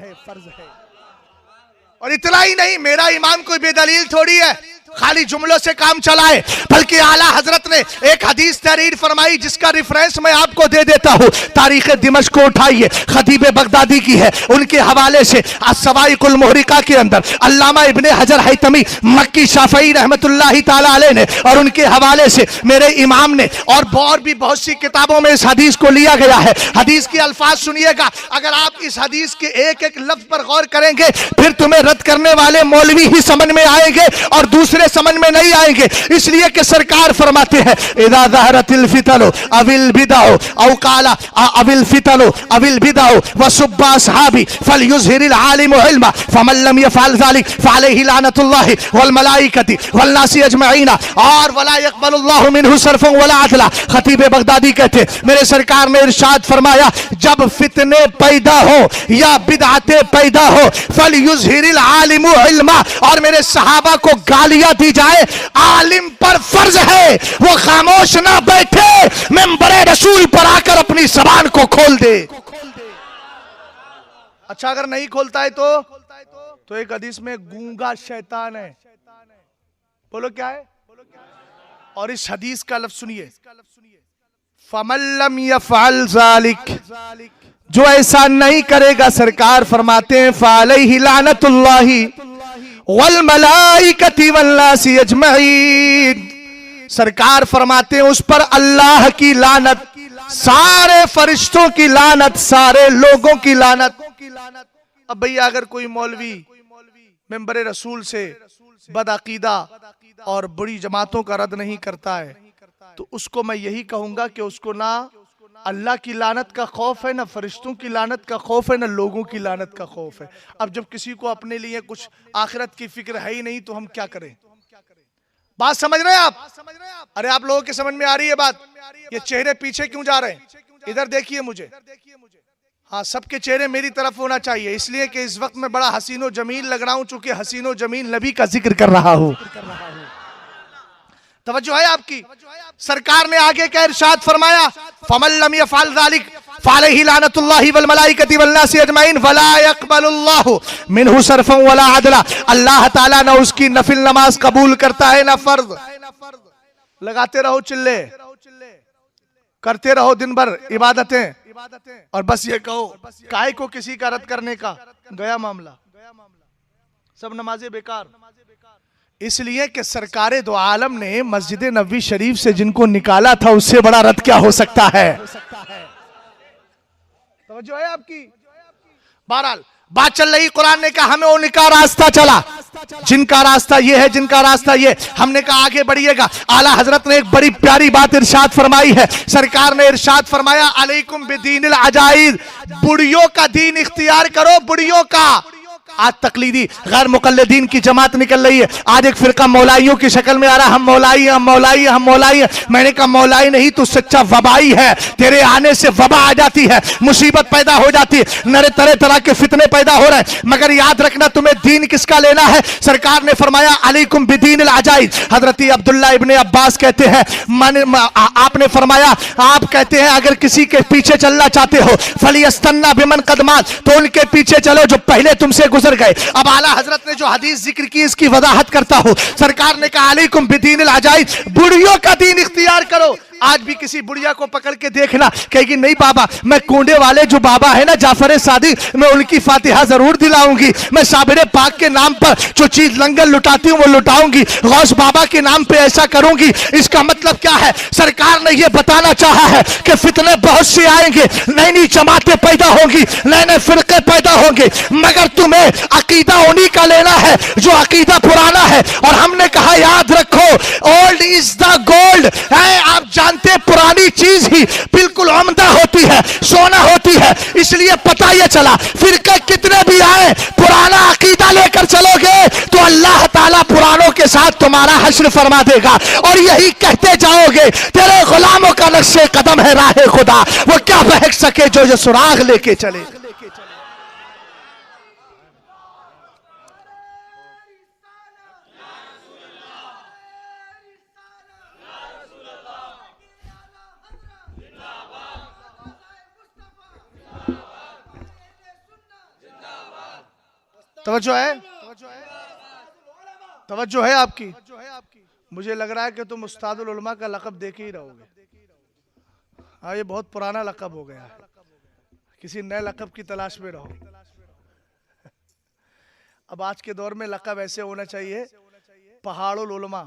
और इतना ही नहीं, मेरा इमाम कोई बेदलील थोड़ी है, खाली जुमलों से काम चलाए, बल्कि आला हजरत ने एक हदीस तहरीर फरमाई जिसका रेफरेंस मैं आपको दे देता हूँ। तारीख दिमश्क को उठाइए, खतीब बगदादी की है, उनके हवाले से अस्सवाइकुल मुहरिका के अंदर अल्लामा इब्ने हजर हैतमी मक्की शाफई रहमतुल्लाहि ताला अलैह ने, और उनके हवाले से मेरे इमाम ने, और भी बहुत सी किताबों में इस हदीस को लिया गया है। हदीस की अल्फाज सुनिएगा, अगर आप इस हदीस के एक एक लफ्ज पर गौर करेंगे फिर तुम्हें रद्द करने वाले मौलवी ही समझ में आएंगे और दूसरे समझ में नहीं आएंगे। इसलिए कि सरकार फरमाते हैं इदा ज़हरतिल फितनु अविल बिदाउ औ काला अविल फितनु अविल बिदाउ व सुब्बा असहाबी फलयुज़हिरिल आलिमु इल्मा फमन लम यफअल ज़ालिक फअलैहि लानतुल्लाहि वल मलाइकति वल नासी अजमईन और वला यक़बलुल्लाहु मिनहु सरफन वला अदला। खतीब बगदादी कहते मेरे सरकार ने इरशाद फरमाया जब फितने पैदा हो या बिदअतें पैदा हो फलयुज़हिरिल आलिमु इल्मा, और मेरे सहाबा को गालियां दी जाए, आलिम पर फर्ज है वो खामोश ना बैठे, मेंबरे रसूल पर आकर अपनी जबान को खोल दे। अच्छा अगर नहीं खोलता है तो एक हदीस में गूंगा शैतान है, बोलो क्या है? और इस हदीस का लफ्ज सुनिए, फमन लम यफअल ज़ालिक, जो ऐसा नहीं करेगा सरकार फरमाते हैं फअलैहि लानतुल्लाहि वल मलाइकति वल नासी अजमईन, सरकार फरमाते हैं उस पर अल्लाह की लानत सारे फरिश्तों की लानत, सारे लोगों की लानत। अब भैया अगर कोई मौलवी मेंबर रसूल से बदअकीदा और बुरी जमातों का रद्द नहीं करता है तो उसको मैं यही कहूंगा कि उसको ना अल्लाह की लानत का खौफ है, ना फरिश्तों की लानत का खौफ है, ना लोगों की लानत का खौफ है। अब जब किसी को अपने लिए कुछ आखिरत की फिक्र है ही नहीं तो हम क्या करें? बात समझ रहे हैं आप? अरे आप लोगों के समझ में आ रही है बात? ये चेहरे पीछे क्यों जा रहे हैं? इधर देखिए मुझे। हाँ, सबके चेहरे मेरी तरफ होना चाहिए, इसलिए कि इस वक्त मैं बड़ा हसीनो जमील लग रहा हूं, चूंकि हसीनो जमील नबी का जिक्र कर रहा हूं। तवज्जो है आपकी? सरकार ने आगे क्या इरशाद फरमाया? फमन लम यफअल ज़ालिक फअलैहि लानतुल्लाहि वल मलाइकति वन नासि अजमईन वला यक़बलुल्लाहु मिनहु सरफन वला अदला। अल्लाह ताला ना उसकी नफिल नमाज कबूल करता है ना फर्ज। लगाते रहो चिल्ले, करते रहो दिन भर इबादतें, और बस ये कहो काहे को किसी का रद्द करने का, गया मामला, सब नमाजें बेकार। इसलिए कि सरकारे दो आलम ने मस्जिद नबवी शरीफ से जिनको निकाला था उससे बड़ा रद्द क्या हो सकता है? तवज्जो है आपकी? बहरहाल बात चल रही, कुरान ने कहा हमें उनका रास्ता चला, जिनका रास्ता ये है, जिनका रास्ता ये। हमने कहा आगे बढ़िएगा। आला हजरत ने एक बड़ी प्यारी बात इरशाद फरमाई है। सरकार ने इरशाद फरमाया अलैकुम बिदीनिल अजाइज, बुढ़ियों का दीन इख्तियार करो, बुढ़ियों का। आज तकलीदी गैर मुकल्लिदीन की जमात निकल रही है। आज एक फिरका मौलाइयों की शक्ल में आ रहा है, हम मौलाई हैं, हम मौलाई हैं, हम मौलाई हैं। मैंने कहा मौलाई नहीं, तू सच्चा वबाई है। तेरे आने से वबा आ जाती है, मुसीबत पैदा हो जाती है, नरे तरह तरह के फितने पैदा हो रहे हैं। मगर याद रखना तुम्हें दीन किसका लेना है? सरकार ने फरमाया अलैकुम बिदीनिल अजाइज। हजरत अब्दुल्ला इब्ने अब्बास कहते हैं आपने फरमाया, आप कहते हैं अगर किसी के पीछे चलना चाहते हो फलियस्तन्ना बिमन कदमात, तो उनके पीछे चलो जो पहले तुमसे गुजर गए। अब आला हजरत ने जो हदीस जिक्र की इसकी वजाहत करता हूं। सरकार ने कहा अलैकुम बिदीनिल अजाइज, बुढ़ियों का दीन इख्तियार करो। आज भी किसी बुढ़िया को पकड़ के देखना, कहेगी नहीं बाबा, मैं कोंडे वाले जो बाबा है ना जाफर सादिक, मैं उनकी फातिहा जरूर दिलाऊंगी। मैं साबिर पाक के नाम पर जो चीज लंगर लुटाती हूँ वो लुटाऊंगी, गौस बाबा के नाम पे ऐसा करूंगी। इसका मतलब क्या है? सरकार ने यह बताना चाहा है कि फितने बहुत से आएंगे, नई नई जमातें पैदा होंगी, नए नए फिरके पैदा होंगे, मगर तुम्हें अकीदा उन्हीं का लेना है जो अकीदा पुराना है। और हमने कहा याद रखो, ओल्ड इज द गोल्ड। आप जानते पुरानी चीज ही बिल्कुल उम्दा होती है, सोना होती है। इसलिए पता यह चला फिरके कितने भी आए, पुराना अकीदा लेकर चलोगे तो अल्लाह ताला पुरानों के साथ तुम्हारा हश्र फरमा देगा। और यही कहते जाओगे तेरे गुलामों का नक्शे कदम है राह खुदा, वो क्या बहक सके जो सुराग लेके चले। तवज्जो है? तवज्जो है आपकी? मुझे लग रहा है कि तुम उस्तादुल उलमा का लक़ब देके ही रहोगे। हाँ, ये बहुत पुराना लक़ब हो गया है, किसी नए लक़ब की तलाश में रहो। अब आज के दौर में लक़ब ऐसे होना चाहिए पहाड़ुल उलमा,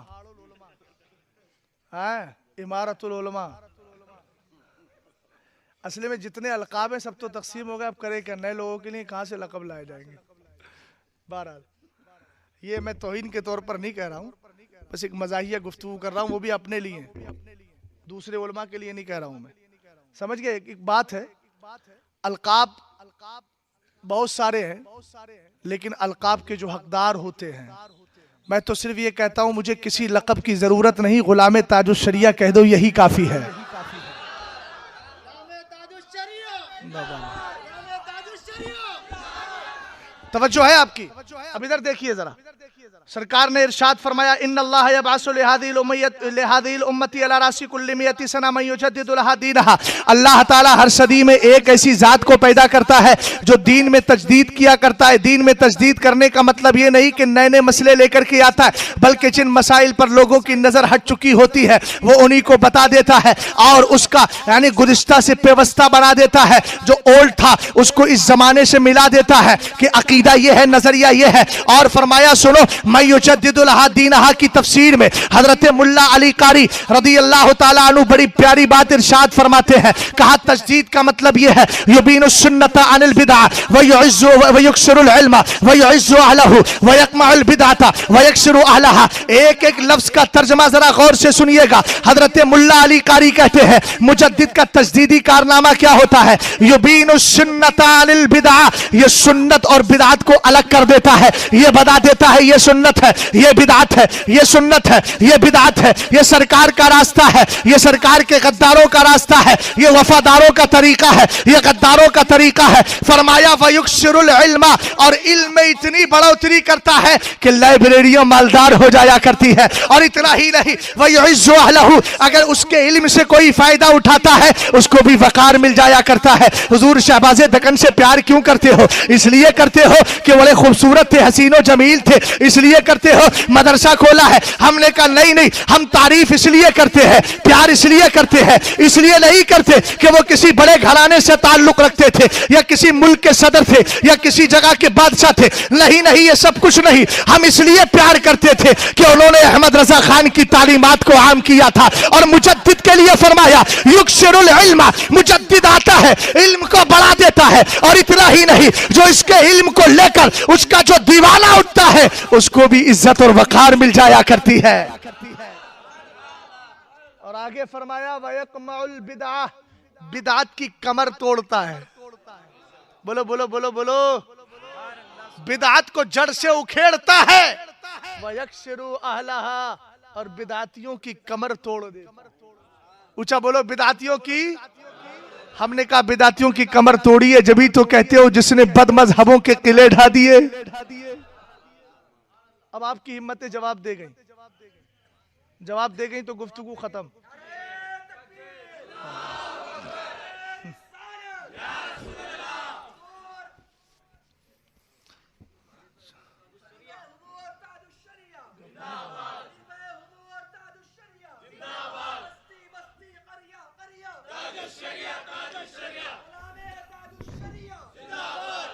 हाँ, इमारतुल उलमा। असली में जितने अलक़ाब हैं सब तो तकसीम हो गए, अब करे क्या? नए लोगों के लिए कहाँ से लक़ब लाए जाएंगे? बहरहाल ये मैं तौहीन के तौर पर नहीं कह रहा हूँ, बस एक मज़ाहिया गुफ्तगू कर रहा हूँ, वो भी अपने लिए, दूसरे उलमा के लिए नहीं कह रहा हूँ मैं। समझ गए? एक बात है, अलकाब बहुत सारे हैं, लेकिन अलकाब के जो हकदार होते हैं, मैं तो सिर्फ ये कहता हूँ मुझे किसी लक़ब की ज़रूरत नहीं, गुलाम ताजुश शरिया कह दो यही काफ़ी है। तवज्जो है आपकी? अब इधर देखिए जरा, सरकार ने इरशाद फरमाया इन्नल्लाह यबअसु लिहादिल उम्मती अला रासी कुल्ली मियति सना मन युजद्दिदु लहा दीनहा। अल्लाह ताला हर सदी में एक ऐसी जात को पैदा करता है जो दीन में तजदीद किया करता है। दीन में तजदीद करने का मतलब ये नहीं कि नए नए मसले लेकर के आता है, बल्कि जिन मसाइल पर लोगों की नजर हट चुकी होती है वो उन्हीं को बता देता है और उसका यानी गुज़िश्ता से पेवस्ता बना देता है। जो ओल्ड था उसको इस जमाने से मिला देता है कि अकीदा ये है, नजरिया ये है। और फरमाया सुनो, मैं युजद्दिदुलहा दीनहा की तफसीर में हजरत मुल्ला अली कारी रदी अल्लाह तआला अन्हु बड़ी प्यारी बात इरशाद फरमाते हैं। कहा तजदीद का मतलब यह है युबीनु सुन्नत अनिल बिदअ व युइज़्ज़ु व युक्सिरुल इल्म व युइज़्ज़ु अहलहु व यकमउल बिदअत व यक्सिरु अहलहा। एक एक लफ्ज का तर्जमा जरा गौर से सुनिएगा। हजरत मुल्ला अली कारी कहते हैं मुजद्दिद का तजदीदी कारनामा क्या होता है? युबीनु सुन्नत अनिल बिदअ, ये सुन्नत और बिदअत को अलग कर देता है, ये बता देता है ये सुन्नत है, ये बिदअत है, ये सुन्नत है, ये बिदअत है, ये सरकार का रास्ता है, ये सरकार के गद्दारों का रास्ता है, ये वफादारों का तरीका है, ये गद्दारों का तरीका है। फरमाया वयुक्सिरुल इल्मा, और इल्म में इतनी बढ़ोतरी करता है कि लाइब्रेरियां मालदार हो जाया करती है। और इतना ही नहीं वयुइज़्ज़ु अहलहु, अगर उसके इल्म से कोई फायदा उठाता है उसको भी वकार मिल जाया करता है। हुजूर शहबाज़े दक्कन से प्यार क्यों करते हो? इसलिए करते हो कि बड़े खूबसूरत थे, हसीनो जमील थे, इसलिए करते हो। मदरसा खोला है, हमने कहा नहीं नहीं, हम तारीफ इसलिए करते हैं, प्यार इसलिए करते हैं, इसलिए नहीं करते कि वो किसी बड़े घराने से ताल्लुक रखते थे या किसी मुल्क के सदर थे या किसी जगह के बादशाह थे। नहीं नहीं, ये सब कुछ नहीं। हम इसलिए प्यार करते थे कि उन्होंने अहमद रजा खान की तालीमात को आम किया था। और मुजद्दिद के लिए फरमाया युक्सिरुल इल्म, मुजद्दिद आता है इल्म को बढ़ा देता है। और इतना ही नहीं, जो इसके इल्म को लेकर उसका जो दीवाना उठता है उसको भी इज्जत और वकार मिल जाया करती है। और आगे फरमाया वयकमउल बिदअ, बिदअत की कमर तोड़ता है। बोलो बोलो बोलो बोलो, बिदअत को जड़ से उखेड़ता है। वयक्सिरु अहलहा, और बिदअतियों की कमर तोड़ दे। ऊंचा बोलो बिदअतियों की। हमने कहा बिदअतियों की कमर तोड़ी है, जभी तो कहते हो जिसने बदमजहबों के किले ढा दिए। अब आपकी हिम्मतें जवाब दे गई, जवाब दे गई तो गुफ्तगू खत्म।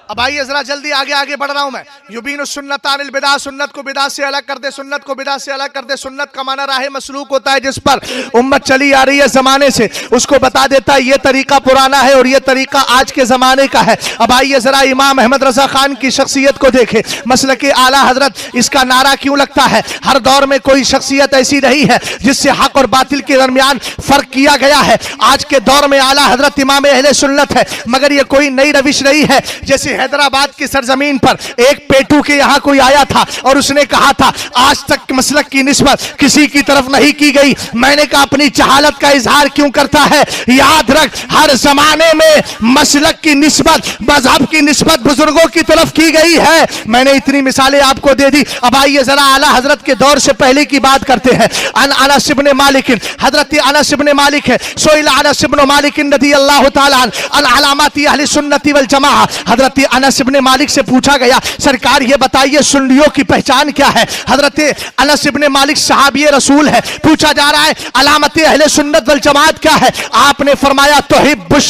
अब आइए जरा जल्दी आगे आगे बढ़ रहा हूं मैं। युबीनु सुन्नत अनिल बिदअ, सुन्नत को बिदअत से अलग कर दे, सुन्नत को बिदअत से अलग कर दे। सुन्नत का माना राह मसलूक होता है जिस पर उम्मत चली आ रही है जमाने से, उसको बता देता है ये तरीका पुराना है और ये तरीका आज के जमाने का है। अब आइए जरा इमाम अहमद रजा खान की शख्सियत को देखें, मसलके आला हजरत, इसका नारा क्यों लगता है? हर दौर में कोई शख्सियत ऐसी नहीं है जिससे हक और बातिल के दरमियान फर्क किया गया है। आज के दौर में आला हजरत इमाम अहले सुन्नत है, मगर ये कोई नई रविश नहीं है। जैसे हैदराबाद की सरजमीन पर एक पेटू के यहाँ कोई आया था और उसने कहा था आज तक मसलक की निस्बत किसी की तरफ नहीं की गई। मैंने कहा अपनी जहालत का इजहार क्यों करता है? याद रख, हर जमाने में मसलक की निस्बत, मजहब की निस्बत बुजुर्गों की तरफ की गई है। मैंने इतनी मिसालें आपको दे दी। अब आइए जरा आला हजरत के दौर से पहले की बात करते हैं। अनस इब्न मालिक, हजरत अनस इब्न मालिक है, सोइल अनस इब्न मालिक रज़ियल्लाहु तआला अन अलामाती अहले सुन्नती वल जमाअह। हजरत अनस इब्न मालिक से पूछा गया सरकार ये बताइए सुन्नियों की पहचान क्या है? हजरत अनस इब्न मालिक सहाबी रसूल है, पूछा जा रहा है अलामत अहले सुन्नत वल जमात क्या है? आपने फरमाया तुहिब्बुश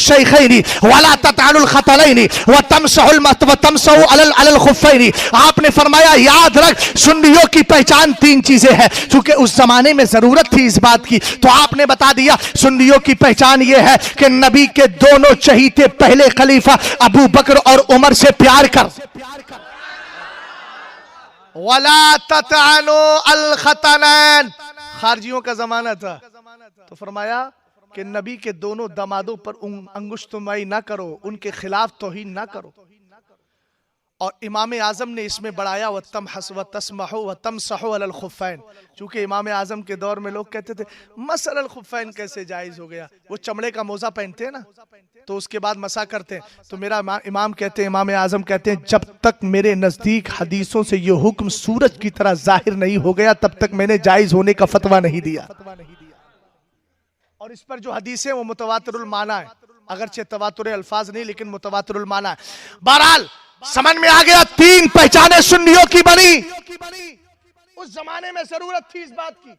शैखैनी वला ततअनुल खतलैनी व तमसहु अलल खुफ़ैनी। आपने फरमाया याद रख, सुन्नियों की पहचान तीन चीजें हैं। चूंकि उस जमाने में जरूरत थी इस बात की, तो आपने बता दिया सुन्नियों की पहचान यह है कि नबी के दोनों चहीते पहले खलीफा अबू बकर और उमर से प्यार कर। वला ततअनु अल खतनैन, खारजियों का जमाना था, तो फरमाया कि नबी के दोनों दमादों पर अंगुश्तुमाई ना करो, उनके खिलाफ तौहीन ना करो। और इमाम आजम ने इसमें बढ़ाया व तमसहु अलल खुफ़ैन। चूंकि इमाम आजम के दौर में लोग कहते थे मसअल खुफ़ैन कैसे जायज हो गया, वो चमड़े का मोजा पहनते हैं ना, तो उसके बाद मसा करते हैं। तो मेरा इमाम कहते हैं, इमाम आजम कहते हैं जब तक मेरे नजदीक हदीसों से ये हुक्म सूरज की तरह जाहिर नहीं हो गया तब तक मैंने जायज होने का फतवा नहीं दिया। और इस पर जो हदीस है वो मुतवातिरुल माना है, अगरचे तवातुर अल्फाज नहीं लेकिन मुतवातिरुल माना है। बहरहाल समझ में आ गया, तीन पहचाने सुन्नियों की बनी। उस जमाने में जरूरत थी इस बात की,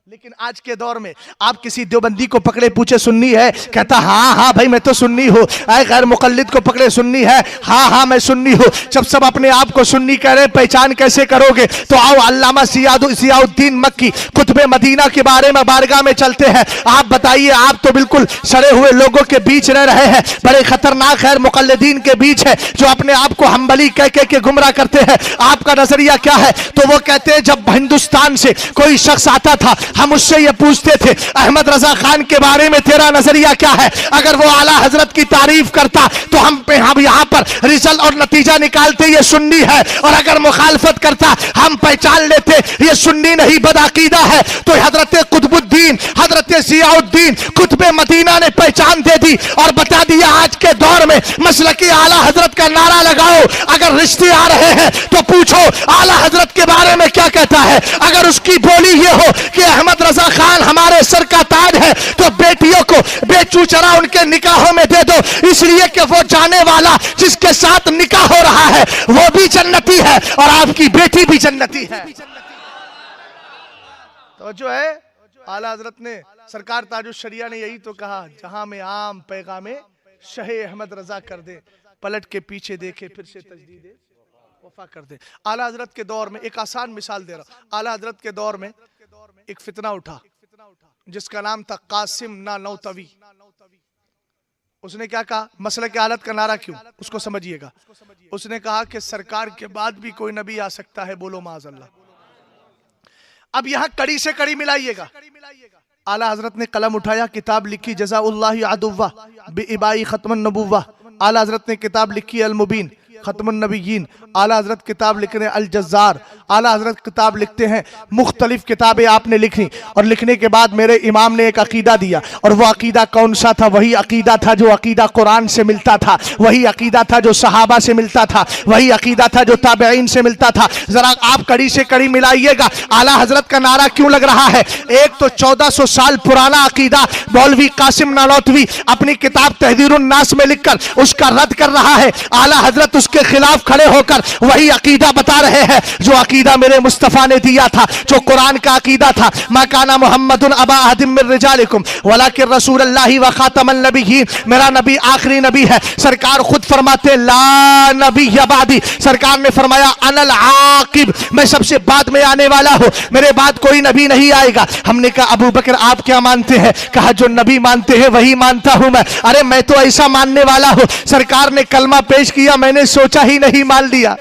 लेकिन आज के दौर में आप किसी देवबंदी को पकड़े पूछे सुन्नी है, कहता हाँ हाँ भाई मैं तो सुन्नी हूँ। ऐ गैर मुकल्लिद को पकड़े सुन्नी है, हाँ हाँ मैं सुन्नी हूँ। जब सब अपने आप को सुन्नी कह रहे, पहचान कैसे करोगे? तो आओ अल्लामा जियाउद्दीन मक्की कुतुब मदीना के बारे में बारगाह में चलते हैं। आप बताइए, आप तो बिल्कुल सड़े हुए लोगों के बीच रह रहे हैं, बड़े खतरनाक गैर मुकल्लिदीन के बीच है जो अपने आप को हम्बली कह के गुमराह करते हैं। आपका नजरिया क्या है? तो वो कहते हैं जब हिंदुस्तान से कोई शख्स आता था हम उससे ये पूछते थे अहमद रजा खान के बारे में तेरा नजरिया क्या है? अगर वो आला हजरत की तारीफ करता तो हम यहाँ पर रिजल्ट और नतीजा निकालते ये सुन्नी है, और अगर मुखालफत करता हम पहचान लेते ये सुन्नी नहीं बदअकीदा है। तो हजरत कुतुबुद्दीन हजरत जियाउद्दीन कुतुब मदीना ने पहचान दे दी और बता दिया आज के दौर में मसलकी आला हजरत का नारा लगाओ। अगर रिश्ते आ रहे हैं तो पूछो आला हजरत के बारे में क्या कहता है। अगर उसकी बोली ये हो कि अहमद रजा खान हमारे सर का ताज है तो बेटियों को बेचूचरा उनके निकाहों में दे दो, इसलिए कि वो जाने वाला जिसके साथ निकाह हो रहा है वो भी जन्नती है और आपकी बेटी भी जन्नती है। तो जो है आला हजरत ने सरकार ताजुश शरिया ने यही तो कहा, जहां में आम पैगामे शहे अहमद रजा कर दे, पलट के पीछे देखे फिर से तजदीद वफा कर दे। आला हजरत के दौर में एक आसान मिसाल दे रहा हूं। आला हजरत के दौर में एक फितना उठा जिसका नाम था कासिम नानौतवी। उसने क्या कहा? मसले की हालत का नारा क्यों, उसको समझिएगा। उसने कहा कि सरकार के बाद भी कोई नबी आ सकता है, बोलो माज़अल्लाह। अब यहां कड़ी से कड़ी मिलाइएगा। आला हजरत ने कलम उठाया, किताब लिखी जज़ाउल्लाहि अदुव्वा बिइबाई खत्मुन नबुव्वा। आला हजरत ने किताब लिखी अल मुबीन खत्मुन नबीयीन। आला हजरत किताब लिख रहे हैं अल जज़्ज़ार। आला हजरत किताब लिखते हैं, मुख्तलिफ किताबें आपने लिखी और लिखने के बाद मेरे इमाम ने एक अकीदा दिया, और वो अकीदा कौन सा था? वही अकीदा था जो अकीदा कुरान से मिलता था, वही अकीदा था जो सहाबा से मिलता था, वही अकीदा था जो ताबईन से मिलता था। जरा आप कड़ी से कड़ी मिलाइएगा। आला हजरत का नारा क्यों लग रहा है? एक तो 1400 साल पुराना अकीदा मौलवी कासिम नानौतवी अपनी किताब तहदीरुन नास में लिखकर उसका रद्द कर रहा है। आला हजरत उसके खिलाफ खड़े होकर वही अकीदा बता रहे हैं जो अकीदा मेरे मुस्तफा ने दिया था, जो कुरान का अकीदा था। मा काना मुहम्मदुन अबा अहदिम मिन रिजालिकुम वलाकिन रसूलुल्लाहि व खातमन नबिय्यीन। मेरा नबी आखिरी नबी है। सरकार खुद फरमाते ला नबी बादी। सरकार ने फरमाया अनल आकिब, मैं सबसे बाद में आने वाला हूं, मेरे बाद कोई नबी नहीं आएगा। हमने कहा अबू बकर आप क्या मानते हैं? कहा जो नबी मानते हैं वही मानता हूं मैं। अरे मैं तो ऐसा मानने वाला हूं। सरकार ने कलमा पेश किया, मैंने सोचा ही नहीं, मान लिया।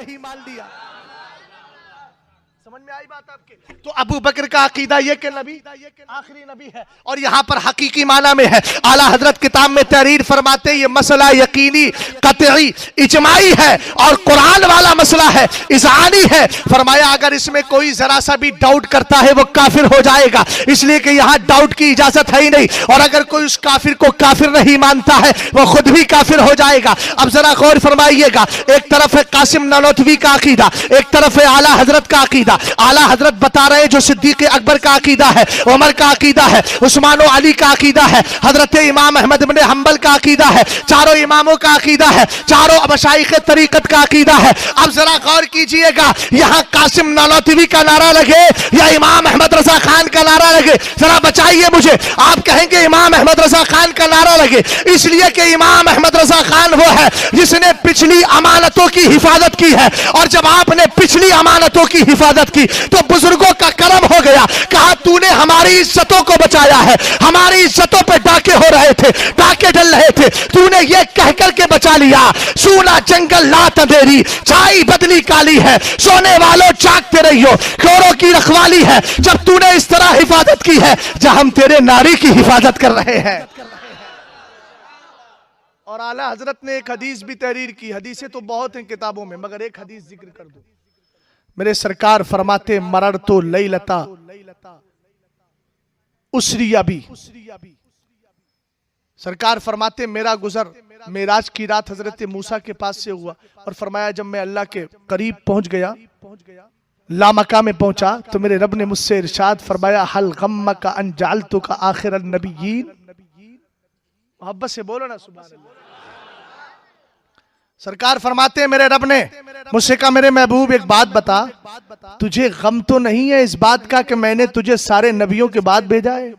समझ में आई बात आपके? तो अबू बकर का अकीदा ये कि नबी आखिरी नबी है, और यहां पर हकीकी माना में है। आला हजरत किताब में तहरीर फरमाते ये मसला यकीनी कतई इजमाई है और कुरान वाला मसला है, इज़ानी है। फरमाया अगर इसमें कोई जरा सा भी डाउट करता है वो काफिर हो जाएगा, इसलिए कि यहां डाउट की इजाजत है ही नहीं। और अगर कोई उस काफिर को काफिर नहीं मानता है वो खुद भी काफिर हो जाएगा। अब जरा गौर फरमाइएगा, एक तरफ है कासिम नानौतवी का अकीदा, एक तरफ है आला हजरत का अकीदा। आला हजरत बता रहे जो सिद्दीक अकबर का अकीदा है, उमर का अकीदा है, उस्मान और अली का अकीदा है, हजरत इमाम अहमद बिन हंबल का अकीदा है, चारों इमामों का अकीदा है, चारों मशाइख तरीकत का अकीदा है। अब जरा गौर कीजिएगा, यहां कासिम नानौतवी का नारा लगे या इमाम अहमद रजा खान का नारा लगे? जरा बचाइए मुझे। आप कहेंगे इमाम अहमद रजा खान का नारा लगे, इसलिए कि इमाम अहमद रजा खान वो है जिसने पिछली अमानतों की हिफाजत की है, और जब आपने पिछली अमानतों की हिफाजत की तो बुजुर्गों का करम हो गया। कहा तूने हमारी इज्जतों को बचाया है, हमारी इज्जतों पे डाके हो रहे थे, डाके डल रहे थे, तूने ये कह करके बचा लिया। सूना जंगल लात अंधेरी, छाई बदली काली है, सोने वालों जागते रहियो, चोरों की रखवाली है। जब तूने इस तरह हिफाजत की है जब हम तेरे नारी की हिफाजत कर रहे हैं। और आला हजरत ने एक हदीस भी तहरीर की। हदीसें तो बहुत हैं किताबों में, मगर एक हदीस जिक्र कर दो। मेरे सरकार फरमाते मरर तो लैलता उसरिया भी। सरकार फरमाते मेरा गुजर मेराज की रात हजरत मूसा के पास से हुआ, और फरमाया जब मैं अल्लाह के करीब पहुंच गया, लामका में पहुंचा, तो मेरे रब ने मुझसे इरशाद फरमाया हल गम्मका अन जअलतुका आखिर नबिय्यीन। मोहब्बत से बोलो ना सुभान अल्लाह। सरकार फरमाते हैं मेरे रब ने मुझसे कहा मेरे महबूब एक बात बता, तुझे गम तो नहीं है इस बात का कि मैंने तुझे सारे नबियों के बाद भेजा है?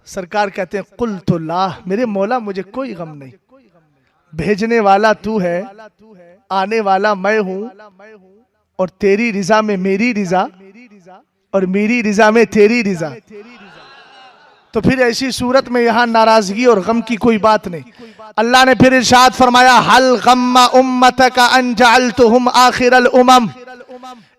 सरकार कहते हैं कुल तो ला, मेरे मौला मुझे कोई गम नहीं, भेजने वाला तू है, आने वाला मैं हूं, और तेरी रिजा में मेरी रिजा और मेरी रिजा में तेरी रिजा। तो फिर ऐसी सूरत में यहाँ नाराजगी और गम की कोई बात नहीं। अल्लाह ने फिर इरशाद फरमाया हल गम्मा उम्मतका अन जअलतुहुम आखिरल उमम,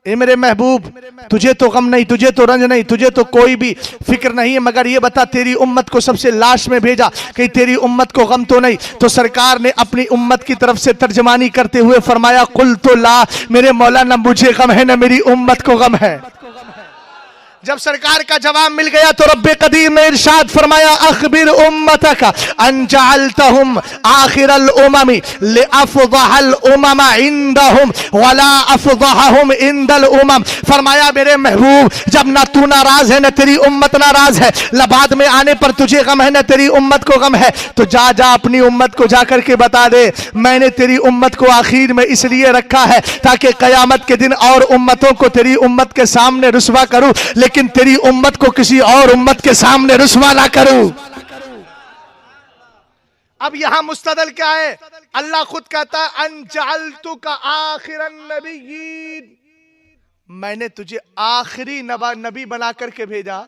ए मेरे महबूब तुझे तो गम नहीं, तुझे तो रंज नहीं, तुझे तो कोई भी फिक्र नहीं है, मगर ये बता तेरी उम्मत को सबसे लास्ट में भेजा, कहीं तेरी उम्मत को गम तो नहीं? तो सरकार ने अपनी उम्मत की तरफ से तर्जमानी करते हुए फरमाया कुल तो ला, मेरे मौला न मुझे गम है न मेरी उम्मत को गम है। जब सरकार का जवाब मिल गया तो रब्बे कदीर ने इरशाद फरमाया अखबिर उम्मतक अन जअलतहुम आखिरल उममी लिअफदहल उमम इंदहुम वला अफदहहुम इंदल उमम। फरमाया मेरे महबूब जब ना तू नाराज है न तेरी उम्मत नाराज है, बाद में आने पर तुझे गम है न तेरी उम्मत को गम है, तो जा जा अपनी उम्मत को जा करके बता दे मैंने तेरी उम्मत को आखिर में इसलिए रखा है ताकि कयामत के दिन और उम्मतों को तेरी उम्मत के सामने रुसवा करूं, लेकिन तेरी उम्मत को किसी और उम्मत के सामने रुसवा ना करूं। अब यहां मुस्तदल क्या है? अल्लाह खुद कहता है अन जअलतुका आखिरन नबिय्यीन, मैंने तुझे आखिरी नबी बना करके भेजा।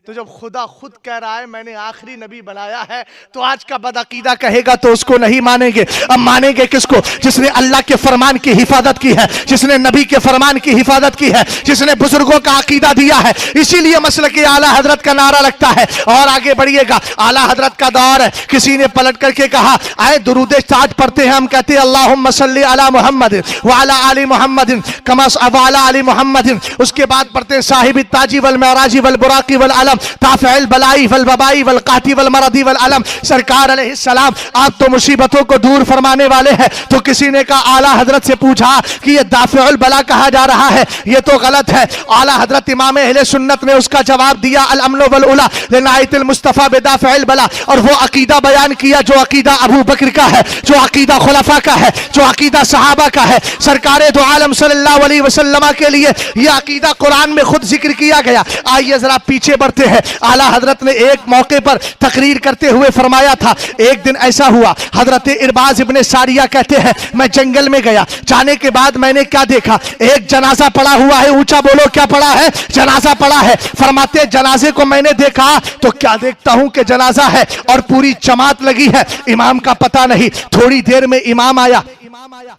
तो जब खुदा खुद कह रहा है मैंने आखिरी नबी बनाया है, तो आज का बदअकीदा कहेगा तो उसको नहीं मानेंगे। अब मानेंगे किसको? जिसने अल्लाह के फरमान की हिफाजत की है, जिसने नबी के फरमान की हिफाजत की है, जिसने बुजुर्गों का अकीदा दिया है। इसीलिए मसलक आला हजरत का नारा लगता है। और आगे बढ़िएगा, आला हजरत का दौर है। किसी ने पलट करके कहा आए दुरूद ताज पढ़ते हैं, हम कहते हैं अल्लाहुम्मा सल्ली अला मुहम्मद व अला आली मुहम्मद कमा अला आली मुहम्मद। उसके बाद पढ़ते हैं साहिब ताजी वल मेराजी वल बुराकी वल अलम ताफ़िल बलाई वल वबाई वल काती वल मरदी वल अलम। सरकार अलैहिस्सलाम आप तो मुसीबतों को दूर फरमाने वाले हैं। तो किसी ने कहा आला हजरत से पूछा कि ये दाफ़िउल बला कहा जा रहा है, ये तो गलत है। आला हजरत इमाम अहले सुन्नत ने उसका जवाब दिया अल अमन वल उला लिनायतिल मुस्तफा बिदाफ़िउल बला, और वो अकीदा बयान किया जो अकीदा अबू बकर का है, जो अकीदा खुलफा का है, जो अकीदा सहाबा का है। सरकार दो आलम सल्लल्लाहु अलैहि वसल्लम के लिए यह अकीदा कुरान में खुद जिक्र किया गया। आइए जरा पीछे बढ़ते हैं। आला हजरत ने एक मौके पर तकरीर करते हुए फरमाया था, एक दिन ऐसा हुआ हजरत इरबाज इब्ने सारिया कहते हैं मैं जंगल में गया, जाने के बाद मैंने क्या देखा, एक जनाजा पड़ा हुआ है। ऊंचा बोलो क्या पड़ा है? जनाजा पड़ा है। फरमाते जनाजे को मैंने देखा तो क्या देखता हूं कि जनाजा है और पूरी जमात लगी है, इमाम का पता नहीं। थोड़ी देर में इमाम आया,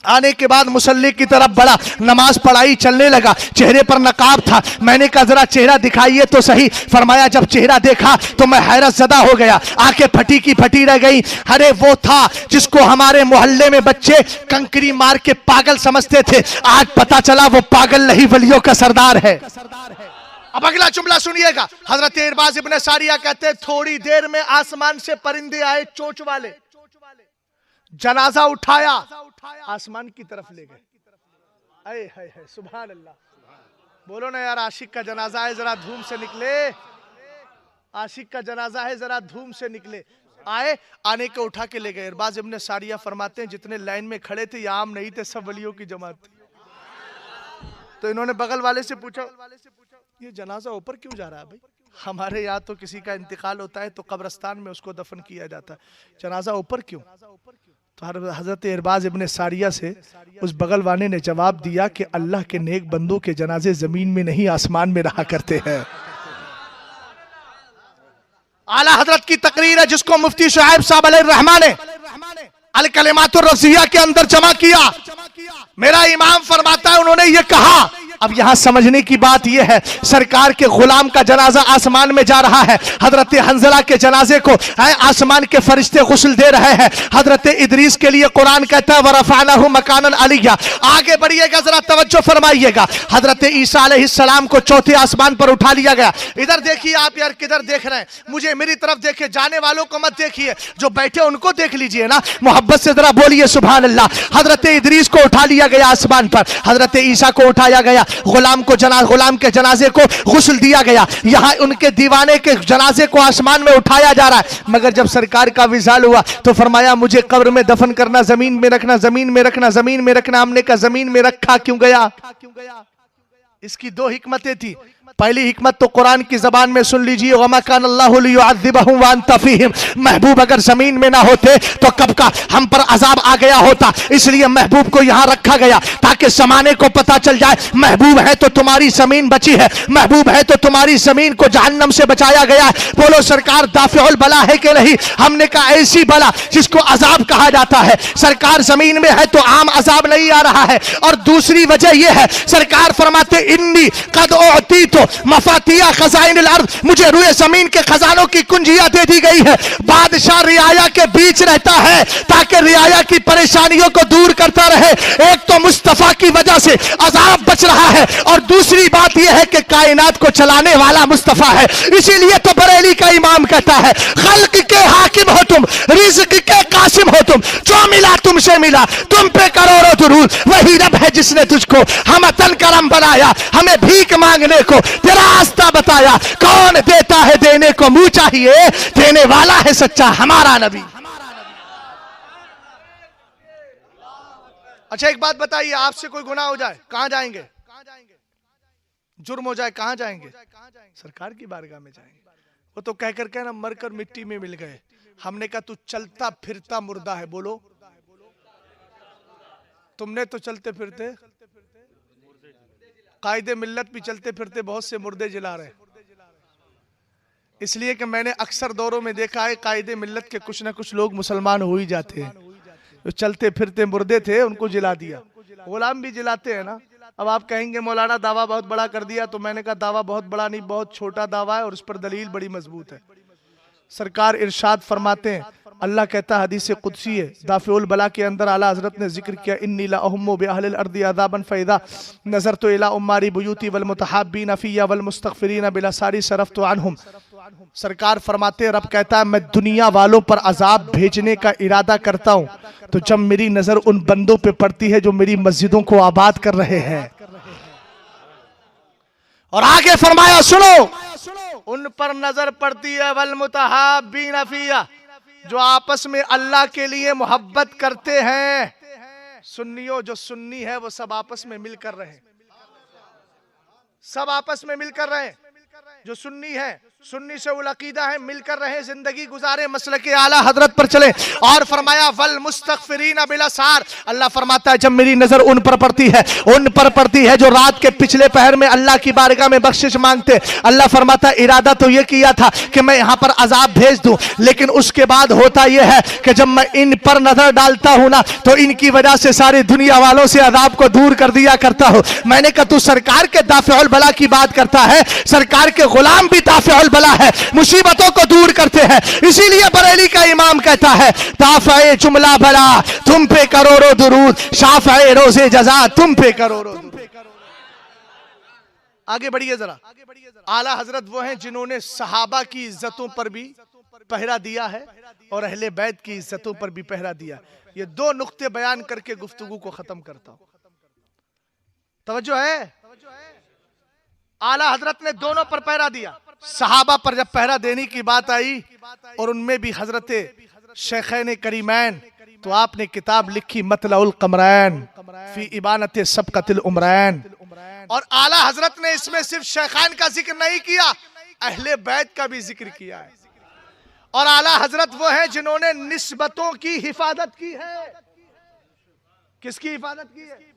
आने के बाद मुसल्ले की तरफ बढ़ा, नमाज पढ़ाई, चलने लगा। चेहरे पर नकाब था। मैंने कहा जरा चेहरा दिखाइए तो सही। फरमाया जब चेहरा देखा तो मैं हैरत ज़दा हो गया, आंखें फटी की फटी रह गई। अरे वो था जिसको हमारे मोहल्ले में बच्चे कंकरी मार के पागल समझते थे, आज पता चला वो पागल नहीं वलियों का सरदार है। अब अगला जुमला सुनिएगा। हजरत इरबाज इब्ने सारिया कहते हैं थोड़ी देर में आसमान से परिंदे आए चोंच वाले, जनाजा उठाया, आसमान की तरफ ले गए। अरे हाय हाय सुभान अल्लाह। बोलो ना यार, आशिक का जनाजा है जरा धूम से निकले, आशिक का जनाजा है जरा धूम से निकले। आए, आने को उठा के ले गए। इरबाज इब्ने सारिया फरमाते हैं जितने लाइन में खड़े थे ये आम नहीं थे, सब वलियों की जमात थी। तो इन्होंने बगल वाले से पूछा ये जनाजा ऊपर क्यों जा रहा है भाई? हमारे यहाँ तो किसी का इंतकाल होता है तो कब्रिस्तान में उसको दफन किया जाता है, जनाजा ऊपर क्यों? तो हजरत इरबाज इब्ने सारिया से उस बगल वाले ने जवाब दिया कि अल्लाह के नेक बंदों के जनाजे जमीन में नहीं आसमान में रहा करते हैं। आला हजरत की तकरीर है जिसको मुफ्ती शुएब साहब अलैहिर्रहमान ने अल कलिमातुर रज़िया के अंदर जमा किया। मेरा इमाम फरमाता है उन्होंने ये कहा। अब यहां समझने की बात यह है, सरकार के गुलाम का जनाजा आसमान में जा रहा है। हजरत हंजला के जनाजे को आसमान के फरिश्ते गुस्ल दे रहे हैं। हजरत इदरीस के लिए कुरान कहता है वरफ़अनाहु मकानन अलिय्या। आगे बढ़िएगा, जरा तवज्जो फरमाइएगा। हजरत ईसा अलैहिस्सलाम को चौथे आसमान पर उठा लिया गया। इधर देखिए आप यार, किधर देख रहे हैं? मुझे मेरी तरफ देखिए, जाने वालों को मत देखिए, जो बैठे उनको देख लीजिए ना। मोहब्बत से जरा बोलिए सुभान अल्लाह। हजरत इदरीस को उठा लिया गया आसमान पर, हजरत ईसा को उठाया गया। गुलाम के जनाजे को गुस्ल दिया गया। यहाँ उनके दीवाने के जनाजे को आसमान में उठाया जा रहा है। मगर जब सरकार का विसाल हुआ तो फरमाया मुझे कब्र में दफन करना, जमीन में रखना, जमीन में रखना, जमीन में रखना। हमने कहा जमीन में रखा क्यों गया? इसकी दो हिकमतें थी। पहली हिकमत तो कुरान की जबान में सुन लीजिए, वमा कान अल्लाहु लियुअज़्ज़िबहुम व अंत फ़ीहिम। महबूब अगर जमीन में ना होते तो कब का हम पर अजाब आ गया होता। इसलिए महबूब को यहां रखा गया ताकि जमाने को पता चल जाए महबूब है तो तुम्हारी जमीन बची है, महबूब है तो तुम्हारी जमीन को जहन्नम से बचाया गया है। बोलो सरकार दाफिउल बला है कि नहीं? हमने कहा ऐसी बला जिसको अजाब कहा जाता है। सरकार जमीन में है तो आम अजाब नहीं आ रहा है। और दूसरी वजह यह है, सरकार फरमाते इन्नी कद उअती तो मफातिया खजाइनिल अर्द, मुझे रुए जमीन के खजानों की कुंजियां दे दी गई है। बादशाह रियाया के बीच रहता है ताकि रियाया की परेशानियों को दूर करता रहे। एक तो मुस्तफा की वजह से अजाब बच रहा है और दूसरी बात यह है कि कायनात को चलाने वाला मुस्तफा है। इसीलिए तो बरेली का इमाम कहता है खल्क के हाकिम हो तुम, रिज़्क के कासिम हो तुम, जो मिला तुमसे मिला, तुम पे करोड़ों दुरूद। वही रब है जिसने तुझको हम तन करम बनाया, हमें भीख मांगने को तेरा रास्ता बताया। कौन देता है देने को मुंह चाहिए, देने वाला है सच्चा हमारा नबी। अच्छा एक बात बताइए, आपसे कोई गुनाह हो जाए कहां जाएंगे? जुर्म हो जाए कहां जाएंगे? सरकार की बारगाह में जाएंगे। वो तो कहकर के ना मरकर मिट्टी में मिल गए। हमने कहा तू चलता फिरता मुर्दा है। बोलो तुमने तो चलते फिरते कायदे मिल्लत भी चलते फिरते बहुत से मुर्दे जला रहे। इसलिए कि मैंने अक्सर दौरों में देखा है कायदे मिल्लत के कुछ ना कुछ लोग मुसलमान हो ही जाते हैं। जो चलते फिरते मुर्दे थे उनको जला दिया। गुलाम भी जलाते हैं ना। अब आप कहेंगे मौलाना दावा बहुत बड़ा कर दिया, तो मैंने कहा दावा बहुत बड़ा नहीं, बहुत छोटा दावा है और उस पर दलील बड़ी मजबूत है। सरकार इरशाद फरमाते हैं, अल्लाह कहता है हदीस कुदसी है दाफिउल बला के अंदर आला हजरत ने जिक्र किया इन्नी ला अहुम्मु बि अहलिल अर्दि अज़ाबन फ़इज़ा नज़रतु इला उम्मारी बुयूती वल मुतहाब्बीना फ़िय्या वल मुस्तग़फ़िरीना बिला सारी सरफ़तु अन्हुम। सरकार फरमाते रब कहता है मैं दुनिया वालों पर अजाब भेजने का इरादा करता हूँ तो जब मेरी नजर उन बंदों पे पड़ती है जो मेरी मस्जिदों को आबाद कर रहे हैं। और आगे फरमाया सुनो, उन पर नजर पड़ती है वल मुतहाब्बीना फ़िय्या, जो आपस में अल्लाह के लिए मोहब्बत करते हैं। सुन्नियों, जो सुन्नी है वो सब आपस में मिलकर रहे, सब आपस में मिलकर रहे। जो सुन्नी है, सुन्नी से उल अकीदा है, मिलकर रहे, जिंदगी गुजारे, मसलके आला हजरत पर चले। और फरमाया वल मुस्तग़फ़िरीना बिल असार, अल्लाह फरमाता है जब मेरी नजर उन पर पड़ती है, उन पर पड़ती है जो रात के पिछले पहर में अल्लाह की बारगाह में बख्शिश मांगते। अल्लाह फरमाता है इरादा तो यह किया था कि मैं यहाँ पर अजाब भेज दूं, लेकिन उसके बाद होता यह है कि जब मैं इन पर नजर डालता हूं ना तो इनकी वजह से सारी दुनिया वालों से अजाब को दूर कर दिया करता हूं। मैंने कहा तू सरकार के दाफिउल बला की बात करता है, सरकार के गुलाम भी दाफिउल बला है, मुसीबतों को दूर करते हैं। इसीलिए बरेली का इमाम कहता है दाफ़े जुमला भला तुम पे करोड़ों दुरूद, शाफ़े रोज़े जज़ा तुम पे करोड़ों दुरूद। आगे बढ़िए जरा। आला हजरत वो हैं जिन्होंने सहाबा की इज्जतों पर भी पहरा दिया है और अहले बैत की इज्जतों पर भी पहरा दिया। ये दो नुक्ते बयान करके गुफ्तगू को खत्म करता हूं। तवज्जो है? आला हजरत ने दोनों पर पहरा दिया। सहाबा पर जब पहरा देने की बात आई और उनमें भी हजरत शेखैन करीमैन, तो आपने किताब लिखी मतलउल कमरैन फी इबानत सबकतिल उमरैन। और आला हजरत ने इसमें सिर्फ शेखैन का जिक्र नहीं किया, अहले बैत का भी जिक्र किया है। और आला हजरत वो हैं जिन्होंने निस्बतों की हिफाजत की है। किसकी हिफाजत की है?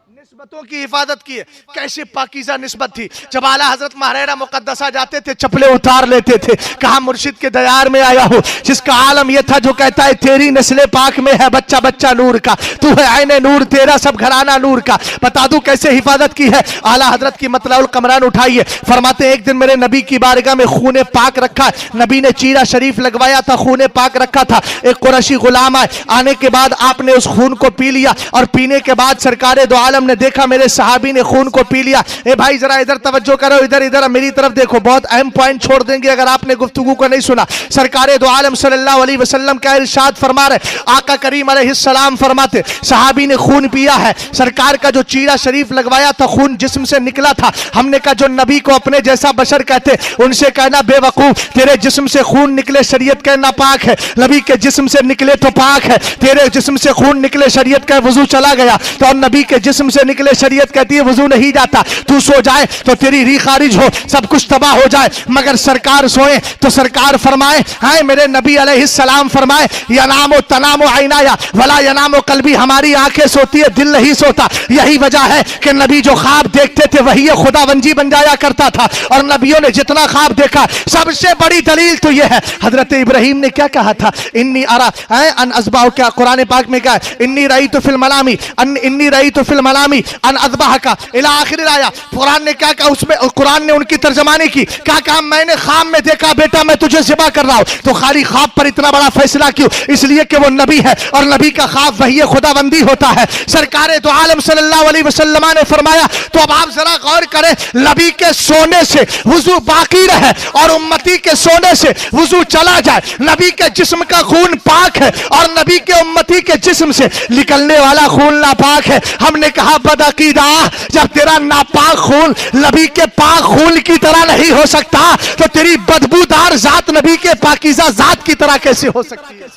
निस्बतों की हिफाजत की है। कैसे पाकीज़ा निस्बत थी। जब आला हजरत महरेरा मुकद्दसा जाते थे चप्पलें उतार लेते थे, कहा मुर्शिद के दयार में आया हो, जिसका आलम यह था जो कहता है तेरी नस्ले पाक में है बच्चा बच्चा नूर का, तू है आईने नूर, तेरा सब घराना नूर का। बता दूं कैसे हिफाजत की है। आला हजरत की मतलउल कमरान उठाइए, फरमाते एक दिन मेरे नबी की बारगाह में खूने पाक रखा, नबी ने चीरा शरीफ लगवाया था, खूने पाक रखा था। एक कुरैशी गुलाम आए, आने के बाद आपने उस खून को पी लिया और पीने के बाद सरकारे दो आलम ने देखा मेरे सहाबी ने खून को पी लिया। ए भाई जरा इधर तवज्जो करो, इधर इधर मेरी तरफ देखो, बहुत अहम पॉइंट छोड़ देंगे अगर आपने गुफ्तगू को नहीं सुना। सरकारे दो आलम सल्लल्लाहु अलैहि वसल्लम का इरशाद फरमा रहे, आका करीम अलैहिस्सलाम फरमाते सहाबी ने खून पिया है, सरकार का जो चीरा शरीफ लगवाया था खून जिस्म से निकला था। हमने कहा जो नबी को अपने जैसा बशर कहते उनसे कहना बेवकूफ, तेरे जिस्म से खून निकले शरीयत का नापाक है, नबी के जिस्म से निकले तो पाक है। तेरे जिस्म से खून निकले शरीयत का वजू चला गया, तो और नबी के जिस्म से निकले शरीयत कहती है वजू नहीं जाता। तू सो जाए तो तेरी री खारिज हो, सब कुछ तबाह हो जाए, मगर सरकार सोए तो सरकार फरमाए, हाय मेरे नबी अलैहिस्सलाम फरमाए, यनामो तनामो आइनाया वला यनामो कल्बी, हमारी आंखें सोती है दिल नहीं सोता। यही वजह है कि नबी जो ख्वाब देखते थे वही खुदावंजी बन जाया करता था, और नबियों ने जितना ख्वाब देखा सबसे बड़ी दलील तो यह है हजरत इब्राहिम ने क्या कहा था, इन्नी अरा अन अज़बाह, क्या कुरान पाक में क्या है, इन्नी रई तो फिल मलामी इन्नी रई तो फिल मलामी अन अज़बाह का इला आखिर आया। कुरान ने क्या कहा, उसमें कुरान ने उनकी तर्जमानी की, क्या कहा, मैंने ख्वाब में देखा बेटा मैं तुझे ज़िबा कर रहा हूं। तो खाली ख्वाब पर इतना बड़ा फैसला क्यों? इसलिए कि वो नबी है और नबी का ख्वाब वही खुदाबंदी होता है। सरकारे दो आलम सल्लल्लाहु अलैहि वसल्लम ने फरमाया, तो अब आप जरा गौर करें, नबी के सोने से वुजू बाकी रहे और उम्मती के सोने से वुजू चला जाए, नबी के जिस्म का खून पाक है और नबी के उम्मती के जिस्म से निकलने वाला खून नापाक है। हमने कहा बदअकीदा, जब तेरा नापाक खून नबी के पाक खून की तरह नहीं हो सकता तो तेरी बदबूदार जात नबी के पाकीज़ा जात की तरह कैसे हो सकती है?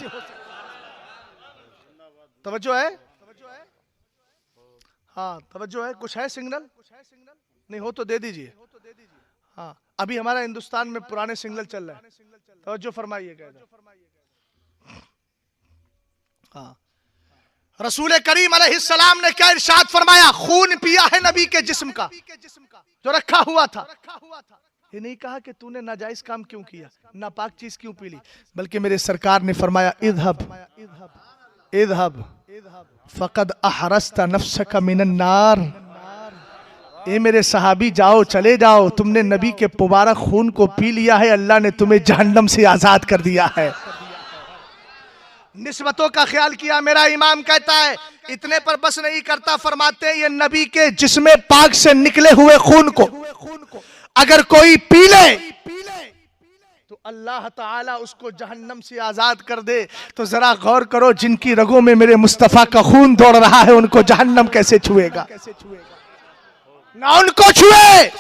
तवज्जो है? हाँ तवज्जो है? कुछ है सिग्नल? नहीं हो तो दे दीजिए। हाँ अभी हमारा हिंदुस्तान में पुराने सिग्नल चल रहा है, तवज्जो फरमाइएगा। हाँ रसूल करीम अलैहिस्सलाम ने क्या इरशाद फरमाया, खून पिया है नबी के जिस्म का जो रखा हुआ था। ये नहीं कहा कि तूने नाजायज काम क्यों किया, नापाक चीज क्यों पी ली, बल्कि मेरे सरकार ने फरमाया इज़हब इज़हब फ़क़द अहरस्ता नफ्सका मिनन नार। ए मेरे सहाबी जाओ, चले जाओ, तुमने नबी के मुबारक खून को पी लिया है, अल्लाह ने तुम्हें जहन्नम से आजाद कर दिया है। निस्बतों का ख्याल किया, मेरा इमाम कहता है इतने पर बस नहीं करता, फरमाते हैं ये नबी के जिस्म पाक से निकले हुए खून को अगर कोई पी ले तो अल्लाह ताला उसको जहन्नम से आजाद कर दे। तो जरा गौर करो, जिनकी रगों में मेरे मुस्तफा का खून दौड़ रहा है उनको जहन्नम कैसे छुएगा? ना उनको छुए,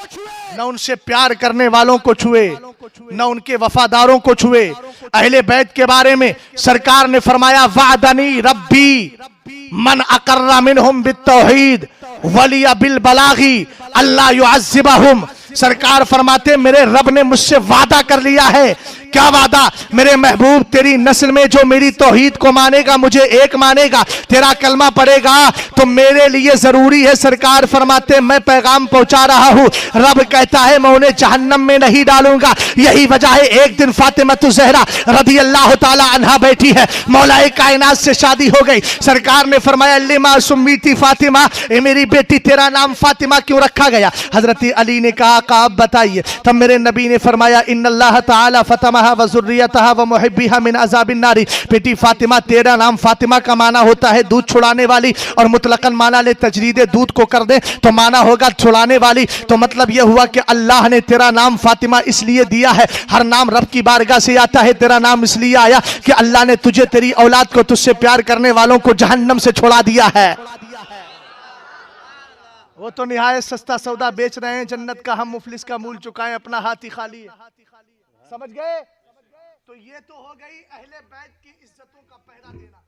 ना उनसे प्यार करने वालों को छुए, ना उनके वफादारों को छुए। अहले बैत के बारे में सरकार ने फरमाया, वादनी रब्बी मन अकर्रा मिनहुम बित्तौहीद वलिया बिल बलागी अल्लाह युअज़्ज़िबहुम। सरकार फरमाते मेरे रब ने मुझसे वादा कर लिया है। क्या वादा? मेरे महबूब तेरी नस्ल में जो मेरी तौहीद को मानेगा, मुझे एक मानेगा, तेरा कलमा पढ़ेगा, तो मेरे लिए जरूरी है, सरकार फरमाते मैं पैगाम पहुंचा रहा हूं। रब कहता है मैं उन्हें जहन्नम में नहीं डालूंगा। यही वजह है एक दिन फातिमा ज़हरा रदी अल्लाह ताला अन्हा बैठी है, मौलाए कायनात से शादी हो गई। सरकार ने फरमाया लिमा सुम्मीती फातिमा, ए मेरी बेटी तेरा नाम फातिमा क्यों रखा गया? हजरत अली ने कहा आप बताइए। तब मेरे नबी ने फरमाया इन्नल्लाह ताला फतमहा व ज़ुर्रियतहा व मुहिब्बिहा मिन अज़ाबिन नारी। बेटी फातिमा, तेरा नाम फातिमा का माना होता है दूध छुड़ाने वाली, और मुतलकन माना ले तजरीदे दूध को कर दे तो माना होगा छुड़ाने वाली। तो मतलब यह हुआ कि अल्लाह ने तेरा नाम फातिमा इसलिए दिया है, हर नाम रब की बारगाह से आता है, तेरा नाम इसलिए आया कि अल्लाह ने तुझे, तेरी औलाद को, तुझसे प्यार करने वालों को जहन्नम से छुड़ा दिया है। वो तो निहायत सस्ता सौदा बेच रहे हैं जन्नत का, हम मुफलिस का मूल चुकाएं, अपना हाथ ही खाली है। समझ गए? तो ये तो हो गई अहले बैत की इज्जतों का पहरा देना,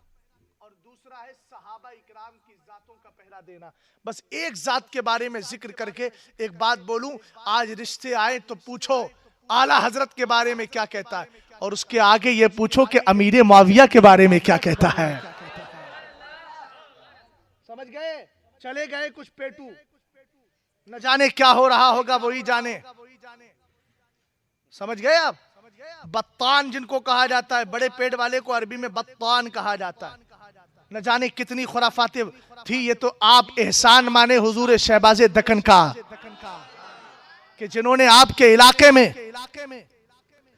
और दूसरा है सहाबा इकराम की जातों का पहरा देना। बस एक जात के बारे में जिक्र करके एक बात बोलूं, आज रिश्ते आए तो पूछो आला हजरत के बारे में क्या कहता है, और उसके आगे ये पूछो कि अमीर मुआविया के बारे में क्या कहता है। समझ गए? चले गए कुछ पेटू, न जाने क्या हो रहा होगा वही जाने। समझ गए आप? बत्तान जिनको कहा जाता है, बड़े पेट वाले को अरबी में बत्तान कहा जाता है। न जाने कितनी खुराफातें थी। ये तो आप एहसान माने हुजूर शहबाज़े दक्कन का कि जिन्होंने आपके इलाके में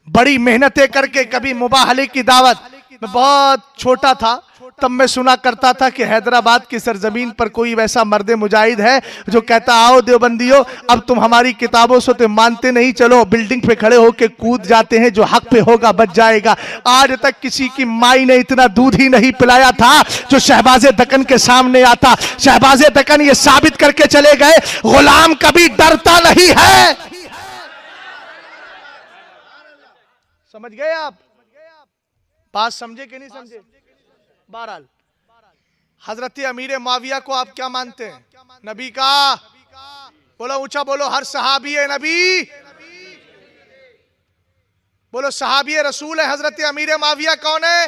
बड़ी मेहनतें करके, कभी मुबाहले की दावत, मैं बहुत छोटा था तब मैं सुना करता था कि हैदराबाद की सरजमीन पर कोई वैसा मर्द मुजाहिद है जो कहता आओ देवबंदियों अब तुम हमारी किताबों से तो मानते नहीं, चलो बिल्डिंग पे खड़े होके कूद जाते हैं, जो हक पे होगा बच जाएगा। आज तक किसी की माई ने इतना दूध ही नहीं पिलाया था जो शहबाज दक्कन के सामने आता। शहबाज दक्कन ये साबित करके चले गए गुलाम कभी डरता नहीं है। समझ गए आप? बात समझे कि नहीं समझे? बहरहाल हजरत अमीर माविया को आप क्या मानते हैं? नबी का बोलो, ऊंचा बोलो, हर सहाबी है नबी, बोलो सहाबी रसूल है। हजरत अमीर माविया कौन है?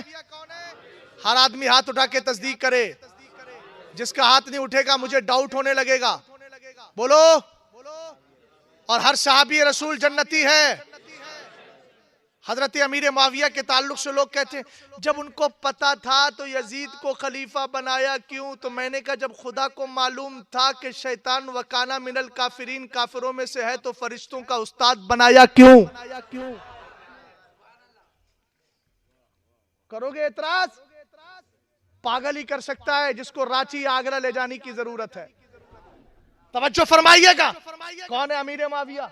हर आदमी हाथ उठा के तस्दीक करे, जिसका हाथ नहीं उठेगा मुझे डाउट होने लगेगा। बोलो। और हर सहाबी रसूल जन्नती है। हजरत अमीर माविया के ताल्लुक से लोग कहते हैं जब उनको पता था तो यजीद को खलीफा बनाया क्यों? तो मैंने कहा जब खुदा को मालूम था कि शैतान वकाना मिनल काफिरीन, काफिरों में से है, तो फरिश्तों का उस्ताद बनाया क्यों? करोगे एतराज? पागल ही कर सकता है जिसको रांची आगरा ले जाने की जरूरत है। तवज्जो फरमाइएगा, कौन है अमीर माविया?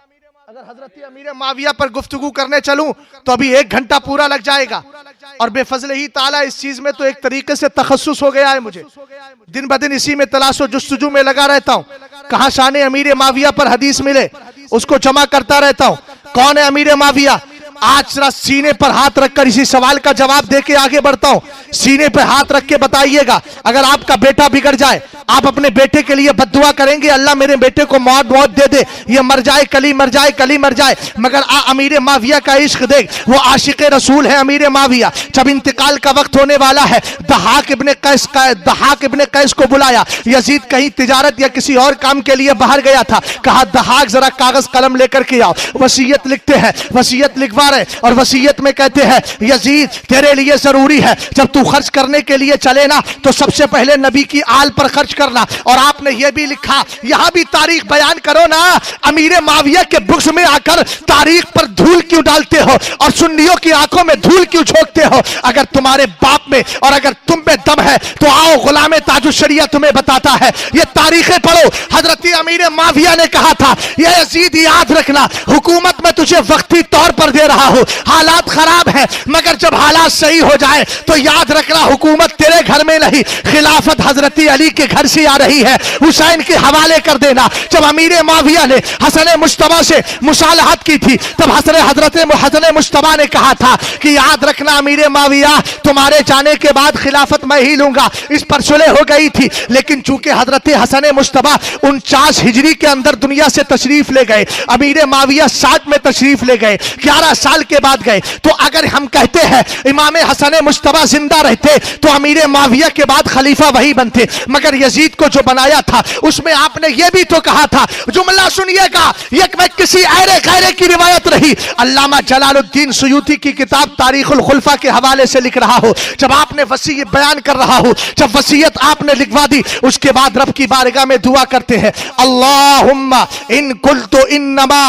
अगर हजरत अमीर माविया पर गुफ्तगू करने चलूं तो अभी 1 घंटा पूरा लग जाएगा। और बेफजल ही ताला इस चीज में तो एक तरीके से तखस्सुस हो गया है मुझे, दिन ब दिन इसी में तलाशो जुस्तजू में लगा रहता हूं। कहां शान अमीर माविया पर हदीस मिले उसको जमा करता रहता हूं। कौन है अमीर माविया? आज जरा सीने पर हाथ रखकर इसी सवाल का जवाब देके आगे बढ़ता हूं। सीने पर हाथ रख के बताइएगा, अगर आपका बेटा बिगड़ जाए, आप अपने बेटे के लिए बद्दुआ करेंगे अल्लाह मेरे बेटे को मौत दे दे, ये मर जाए, कली मर जाए, कली मर जाए। मगर अमीर माविया का इश्क देख, वो आशिक रसूल है अमीर माविया। जब इंतकाल का वक्त होने वाला है, दहाक इब्ने कैस को बुलाया। यजीद कहीं तिजारत या किसी और काम के लिए बाहर गया था। कहा दहाक जरा कागज कलम लेकर के आओ, वसीयत लिखते हैं। वसीयत लिखवा रहे और वसीयत में कहते हैं यजीद तेरे लिए जरूरी है जब तू खर्च करने के लिए चले ना तो सबसे पहले नबी की आल पर खर्च करना। और आपने यह भी लिखा, यहां भी तारीख बयान करो ना। अमीर माविया के बुक्स में आकर तारीख पर धूल क्यों डालते हो और सुन्नियों की आंखों में धूल क्यों झोंकते हो? अगर तुम्हारे बाप में और अगर तुम में दम है तो आओ, गुलाम ताजुशरिया तुम्हें बताता है। ये तारीखें पढ़ो। हजरत अमीर माविया ने कहा था ये यजीद याद रखना, हुकूमत में तुझे वक्ती तौर पर दे रहा हूं, हालात खराब है मगर जब हालात सही हो जाए तो याद रखना हुकूमत तेरे घर में नहीं, खिलाफत हजरत अली के घर से आ रही है, हुसैन के हवाले कर देना। जब अमीर माविया ने हसन मुश्तबा से मुसालहत की थी तब हसन मुश्तबा ने कहा था कि याद रखना अमीर माविया तुम्हारे जाने के बाद खिलाफत मैं ही लूंगा। इस पर सुलह हो गई थी, लेकिन चूंकि हजरत हसन मुश्तबा 49 हिजरी के अंदर दुनिया से तशरीफ ले गए, अमीर माविया 60 में तशरीफ ले गए, 11 साल के बाद गए। तो अगर हम कहते हैं इमाम हसन मुश्तबा जिंदा रहते तो अमीर माविया के बाद खलीफा वही बनते, मगर यजीद को जो बनाया था उसमें आपने ये भी तो कहा था, जुमला सुनिएगा, ये मैं किसी ऐरे गैरे की रिवायत रही, अल्लामा जलालुद्दीन सुयूती की किताब तारीखुल खुलफा के हवाले से लिख रहा हो। जब आपने वसीयत बयान कर रहा हो, जब वसीयत आपने लिखवा दी, उसके बाद रब की बारगाह में दुआ करते हैं, अल्लाहुम्मा इन कुल्तु इन्नमा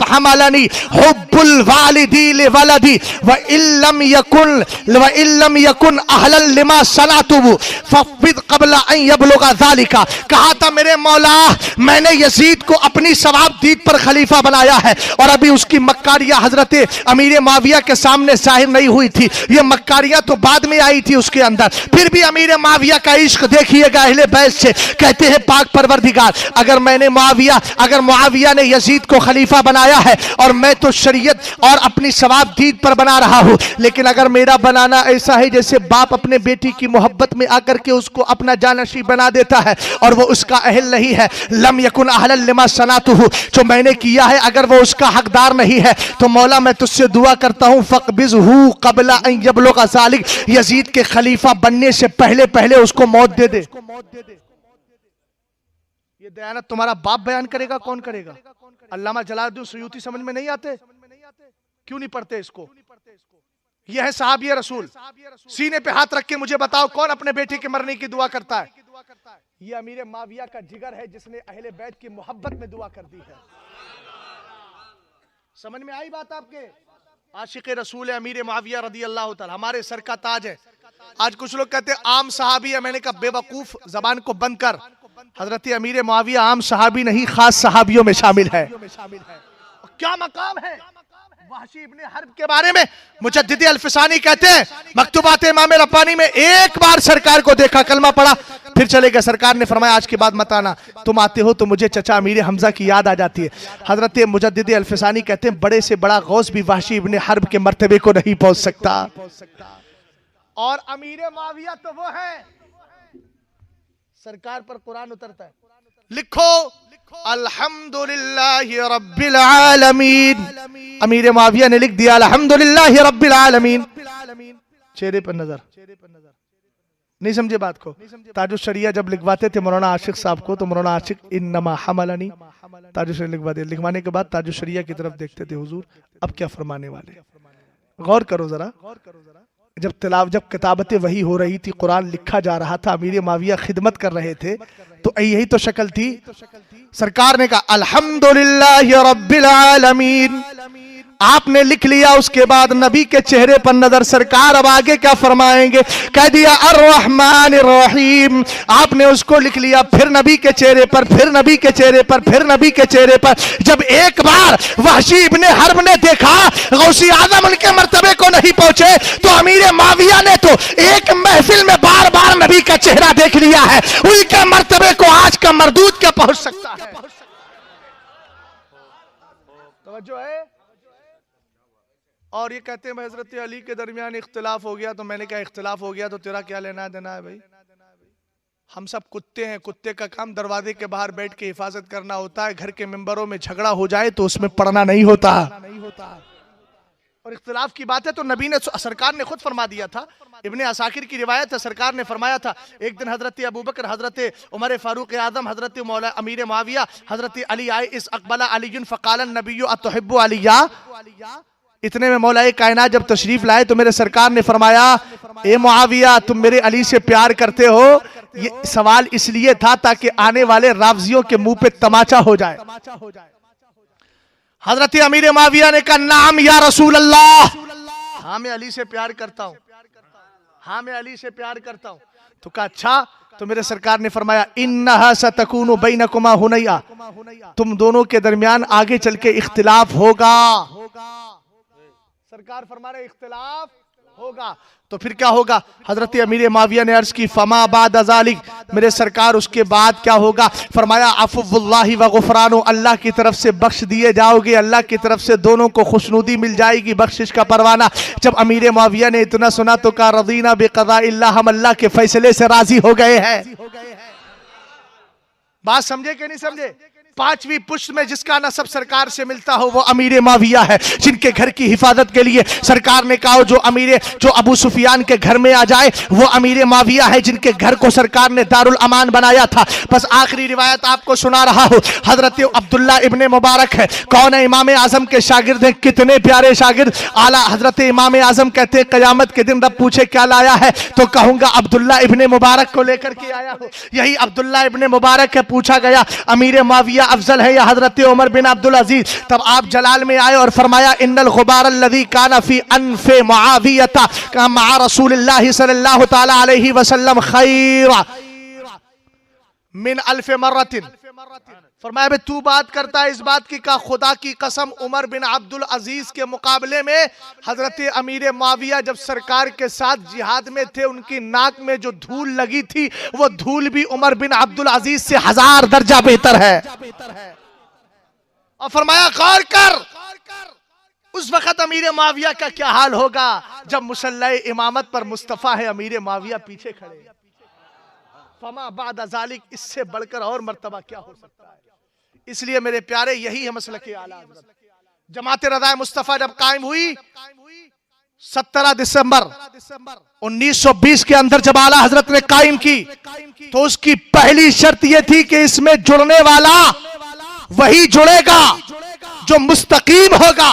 हमलनी हुब्बुल वालिदी लिवलदी व इल्लम यकुन अहलन लिमा सनातु फफिद क़ब्ला अन यबलुगा ज़ालिका। कहा था मेरे मौला मैंने यजीद को अपनी सवाबदीद पर खलीफा बनाया है और अभी उसकी मक्कारियां हजरत अमीर माविया के सामने जाहिर नहीं हुई थी, ये मक्कारियां तो बाद में आई थी उसके अंदर। फिर भी अमीर माविया का इश्क देखिएगा अहले बैत से, कहते हैं पाक परवरदिगार अगर मुआविया ने यजीद को खलीफा बनाया है और मैं तो शरीयत और अपनी सवाबदीद पर बना रहा हूं, लेकिन अगर मेरा बनाना ऐसा है जैसे बाप अपने बेटी की मोहब्बत में आकर के उसको अपना जानशी बना देता है और वो उसका अहल नहीं है, लम यकुन अहलन लिमा सनातुहु, जो मैंने किया है अगर वो उसका हकदार नहीं है तो मौला मैं तुझसे दुआ करता हूं फक़बिज़हु क़ब्ला अन यबलुगा ज़ालिक, यजीद के खलीफा बनने से पहले पहले उसको मौत दे दे। ये दयानत तुम्हारा बाप बयान करेगा, कौन करेगा? अल्लामा जलालुद्दीन सुयूती समझ में नहीं आते? क्यों नहीं पढ़ते इसको? यह है सहाबी रसूल। सीने पे हाथ रख के मुझे बताओ कौन अपने बेटे के मरने की दुआ करता है? ये अमीर माविया का जिगर है जिसने अहले बैत की मोहब्बत में दुआ कर दी है। समझ में आई बात आपके? आशिक रसूल अमीर मुआविया रदी अल्लाह ताला हमारे सर का ताज है। आज कुछ लोग कहते हैं आम सहाबी है, मैंने कहा बेवकूफ, जबान को बंद कर। हजरत अमीर मुआविया आम सहाबी नहीं, खास सहाबियों में शामिल है। क्या मकाम है वहशी इब्ने हर्ब के बारे में। मुजद्दिद अल-फिसानी कहते हैं मकतूबात इमाम रब्बानी में एक बार सरकार को देखा, कलमा पढ़ा, फिर चले गए। सरकार ने फरमाया आज के बाद मत आना, तुम आते हो तो मुझे चचा अमीर हमजा की याद आ जाती है। हजरत मुजद्दिद अल-फिसानी कहते हैं बड़े से बड़ा गौस भी वहशी इब्ने हर्ब के मर्तबे को नहीं पहुंच सकता। और अमीर मुआविया तो वो है सरकार पर कुरान उतरता है, लिखो अल्हम्दुलिल्लाहि रब्बिल आलमीन। अमीर मुआविया ने लिख दिया अल्हम्दुलिल्लाहि रब्बिल आलमीन, चेहरे पर नजर। नहीं समझे बात को। ताजुश शरिया जब लिखवाते थे मौलाना आशिक साहब को, तो मौलाना आशिक इन्नमा हमलनी ताजुश शरिया लिखवा दे। लिखवाने के बाद ताजुश शरिया की तरफ देखते थे, हुजूर अब क्या फरमाने वाले। गौर करो जरा, जब किताबत वही हो रही थी, कुरान लिखा जा रहा था, अमीर मुआविया खिदमत कर रहे थे, तो यही तो शक्ल थी। सरकार ने कहा अल्हम्दुलिल्लाहि रब्बिल आलमीन, आपने लिख लिया। उसके बाद नबी के चेहरे पर नजर, सरकार अब आगे क्या फरमाएंगे, कह दिया अर्रहमानिर रहीम, आपने उसको लिख लिया। फिर नबी के चेहरे पर, फिर नबी के चेहरे पर, फिर नबी के चेहरे पर। जब एक बार वहशी इब्ने हर्ब ने देखा गौसी आजम उनके मर्तबे को नहीं पहुंचे, तो अमीर मुआविया ने तो एक महफिल में बार बार नबी का चेहरा देख लिया है। उनके मर्तबे को आज का मरदूद क्या पहुंच सकता है। तवज्जो है। और ये कहते हैं हजरत अली के दरमियान इख्तिलाफ हो गया, तो मैंने कहा इख्तिलाफ हो गया तो तेरा क्या लेना देना है भाई। हम सब कुत्ते हैं, कुत्ते का काम दरवाजे के बाहर बैठ के हिफाजत करना होता है। घर के मेंबरों में झगड़ा हो जाए तो उसमें पढ़ना नहीं होता। और इख्तिलाफ की बात है तो नबी ने, सरकार ने खुद फरमा दिया था। इब्ने असाकिर की रिवायत है, सरकार ने फरमाया था एक दिन हजरत अबू बकर, हजरत उमर फारूक आजम, हजरत मौला अमीर मुआविया, हजरत अली आए, इस अकबला अलीयुन फ़क़ालन नबिय्यु अतुहिब्बु अलिया। इतने में मौलाए कायनात जब तशरीफ लाए तो मेरे सरकार ने फरमाया ए मुआविया तुम मेरे अली से प्यार करते हो। ये सवाल इसलिए था ताकि आने वाले रावजियों के मुंह पे तमाचा हो जाए। हजरत अमीर मुआविया ने कहा नाम या रसूल अल्लाह, हाँ मैं अली से प्यार करता हूँ, हाँ मैं अली से प्यार करता हूँ। तो कहा अच्छा। तो मेरे सरकार ने फरमाया इन्नहा सतकूनु बैनकुमा हुनैया, तुम दोनों के दरमियान आगे चल के इख्तिलाफ होगा। सरकार फरमा रहे इख्तिलाफ होगा, तो फिर क्या होगा। हजरत अमीर मुआविया ने अर्ज की फमा बाद ज़ालिक, मेरे सरकार उसके बाद क्या होगा। फरमाया अफ़ुव्वुल्लाहि व गुफ़रानु, अल्लाह की तरफ से बख्श दिए जाओगे, अल्लाह की तरफ से दोनों को खुशनुदी मिल जाएगी, बख्शिश का परवाना। जब अमीर मुआविया ने इतना सुना तो कहा रज़ीना बिक़ज़ाइल्लाह, हम अल्लाह के फैसले से राजी हो गए हैं। बात समझे कि नहीं समझे। पांचवी पुष्ट में जिसका नसब सरकार से मिलता हो वो अमीर मुआविया है, जिनके घर की हिफाजत के लिए सरकार ने कहा जो अबू सुफियान के घर में आ जाए वो अमीर मुआविया है, जिनके घर को सरकार ने दारुल अमान बनाया था। बस आखिरी रिवायत आपको सुना रहा हूं। हजरत अब्दुल्ला इब्ने मुबारक है, कौन है, इमाम आजम के शागिर्द हैं, कितने प्यारे शागिर्द। आला हजरत इमाम आजम कहते हैं कयामत के दिन रब पूछे क्या लाया है तो कहूंगा अब्दुल्ला इब्ने मुबारक को लेकर के आया हूं। यही अब्दुल्ला इब्ने मुबारक है। पूछा गया अमीर मुआविया अफजल है या हजरत उमर बिन अब्दुल अजीज। तब आप जलाल में आए और फरमाया इन्नल गुबार अल्लज़ी काना फी अनफ़े मुआवियता का मआ रसूलिल्लाह सल्लल्लाहु तआला अलैहि वसल्लम खैरा मिन अल्फ़ मर्रतिन। फरमाया भाई तू बात करता है इस बात की का खुदा की कसम उमर बिन अब्दुल अजीज के मुकाबले में हजरत अमीर मुआविया जब सरकार के साथ जिहाद में थे उनकी नाक में जो धूल लगी थी वो धूल भी उमर बिन अब्दुल अजीज से 1000 दर्जा बेहतर है। और फरमाया गौर कर उस वक्त अमीर मुआविया का क्या हाल होगा जब मुसल्ला इमामत पर मुस्तफा है, अमीर मुआविया पीछे खड़े। फमा बाद ज़ालिक, इससे बढ़कर और मर्तबा क्या हो सकता है। इसलिए मेरे प्यारे यही है मसलक आला हज़रत। जमात रज़ा मुस्तफ़ा जब कायम हुई 17 दिसंबर 1920 के अंदर जब आला हजरत ने कायम की तो उसकी पहली शर्त यह थी कि इसमें जुड़ने वाला वही जुड़ेगा जो मुस्तकीम होगा,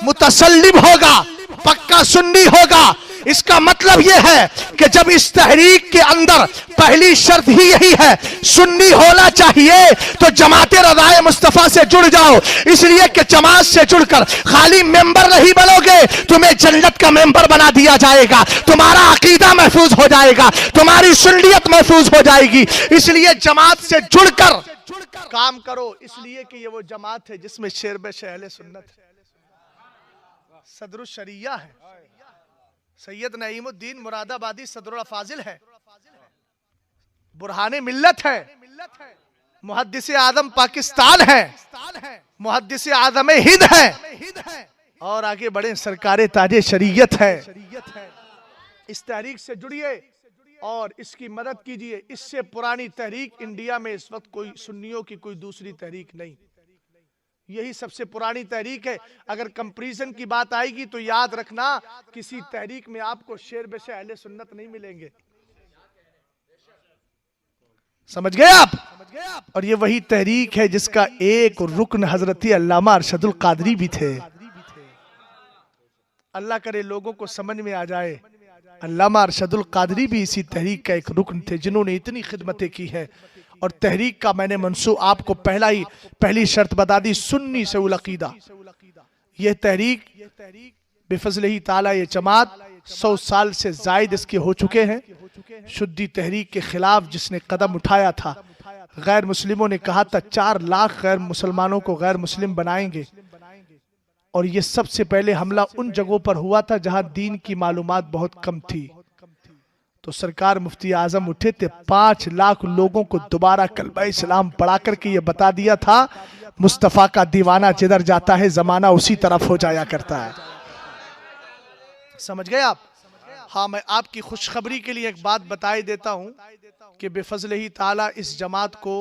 मुतसल्लिम होगा, पक्का सुन्नी होगा। इसका मतलब यह है कि जब इस तहरीक के अंदर पहली शर्त ही यही है सुन्नी होना चाहिए, तो जमात रज़ाए मुस्तफा से जुड़ जाओ। इसलिए कि जमात से जुड़कर खाली मेंबर नहीं बनोगे, तुम्हें जन्नत का मेंबर बना दिया जाएगा, तुम्हारा अकीदा महफूज हो जाएगा, तुम्हारी सुन्नियत महफूज हो जाएगी। इसलिए जमात से जुड़कर काम करो, इसलिए कि ये वो जमात है जिसमें शेरबश अहले सुन्नत है, सदरुल शरिया है, सैयद नईमुद्दीन मुरादाबादी सदरुल फाजिल है, बुरहाने मिल्लत है, मुहद्दिस आदम पाकिस्तान है, मुहद्दिस आदम हिंद है, और आगे बढ़े सरकारे ताजे शरीयत है। इस तहरीक से जुड़िए और इसकी मदद कीजिए। इससे पुरानी तहरीक इंडिया में इस वक्त कोई सुन्नियों की कोई दूसरी तहरीक नहीं, यही सबसे पुरानी तहरीक है। अगर कंपैरिजन की बात आएगी तो याद रखना किसी तहरीक में आपको शेरबश अहले सुन्नत नहीं मिलेंगे। समझ गए आप? और ये वही तहरीक है जिसका एक रुकन हजरत अल्लामा अरशदुल कादरी भी थे। अल्लाह करे लोगों को समझ में आ जाए, अल्लामा अरशदुल कादरी भी इसी तहरीक का एक रुकन थे जिन्होंने इतनी खिदमतें की है। और तहरीक का मैंने मंसूब आपको पहली शर्त बता दी, सुन्नी से उल अकीदा। यह तहरीक बेफज़लिही ताला ये जमात 100 साल से जायद इसके हो चुके हैं। शुद्धी तहरीक के खिलाफ जिसने कदम उठाया था, गैर मुस्लिमों ने कहा था 4 लाख गैर मुसलमानों को गैर मुस्लिम बनाएंगे, और ये सबसे पहले हमला उन जगहों पर हुआ था जहां दीन की मालूमात बहुत कम थी। तो सरकार मुफ्ती आजम उठे थे, 5 लाख लोगों को दोबारा कलमा इस्लाम पढ़ा करके ये बता दिया था मुस्तफा का दीवाना जिधर जाता है जमाना उसी तरफ हो जाया करता है। समझ गए आप? हाँ, मैं आपकी खुशखबरी के लिए एक बात बताई देता हूँ कि बेफज़लिही ताला इस जमात को,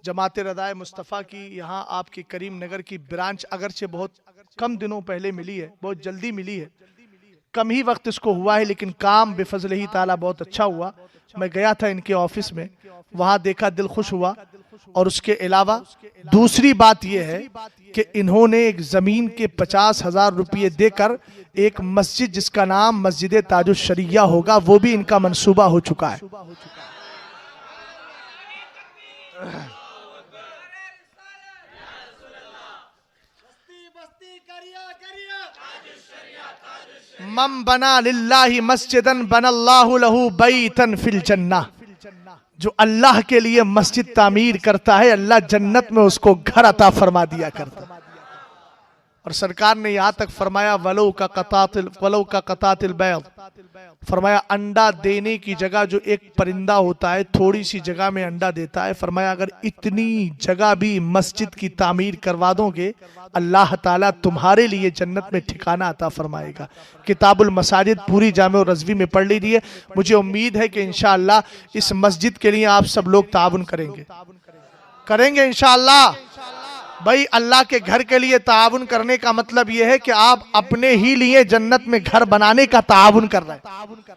जमात रज़ाए मुस्तफ़ा की यहाँ आपकी करीम नगर की ब्रांच अगरचे बहुत कम दिनों पहले मिली है, बहुत जल्दी मिली है, कम ही वक्त इसको हुआ है, लेकिन काम बेफज़लिही ताला बहुत अच्छा हुआ। मैं गया था इनके ऑफिस में, वहाँ देखा, दिल खुश हुआ। और उसके अलावा दूसरी बात यह है कि इन्होंने एक ज़मीन के 50,000 रुपये देकर एक मस्जिद जिसका नाम मस्जिद ताजुश शरिया होगा, वो भी इनका मंसूबा हो चुका है। मम बना लिल्लाहि मस्जिदन बनल्लाहु लहू बैतन फिल जन्नह, जो अल्लाह के लिए मस्जिद तामीर करता है अल्लाह जन्नत में उसको घर अता फरमा दिया करता है। और सरकार ने यहाँ तक फरमाया वलो का कतातिल बैद, फरमाया अंडा देने की जगह जो एक परिंदा होता है थोड़ी सी जगह में अंडा देता है, फरमाया अगर इतनी जगह भी मस्जिद की तामीर करवा दोगे अल्लाह ताला तुम्हारे लिए जन्नत में ठिकाना अता फरमाएगा। किताबुल मसाजिद पूरी जामे रज़वी में पढ़ लीजिए। मुझे उम्मीद है कि इंशाअल्लाह इस मस्जिद के लिए आप सब लोग ताउन करेंगे इंशाअल्लाह। भाई अल्लाह के घर के लिए ताउन करने का मतलब यह है कि आप अपने ही लिए जन्नत में घर बनाने का ताउन कर रहे हैं।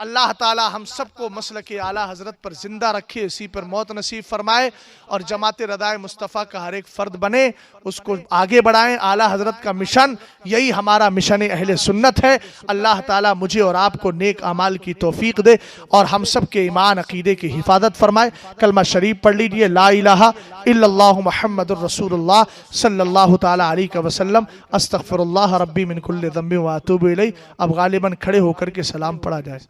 अल्लाह ताला हम सबको मसलक आला हजरत पर जिंदा रखे, इसी पर मौत नसीब फरमाए और जमात रज़ाए मुस्तफ़ा का हर एक फर्द बने, उसको आगे बढ़ाएं। आला हजरत का मिशन यही हमारा मिशन अहले सुन्नत है। अल्लाह ताला मुझे और आपको नेक अमाल की तौफीक दे और हम सब के ईमान अकीदे की हिफाजत फरमाए। कलमा शरीफ पढ़ लीजिए, ला इलाहा इल्लल्लाहु मुहम्मदुर रसूलुल्लाह सल्लल्लाहु ताला अलैहि वसल्लम, अस्तगफिरुल्लाह रब्बी मिन कुल्लि ज़ंबिन व अतूबु इलैह। अब गालिबन खड़े होकर के सलाम पढ़ा जाए।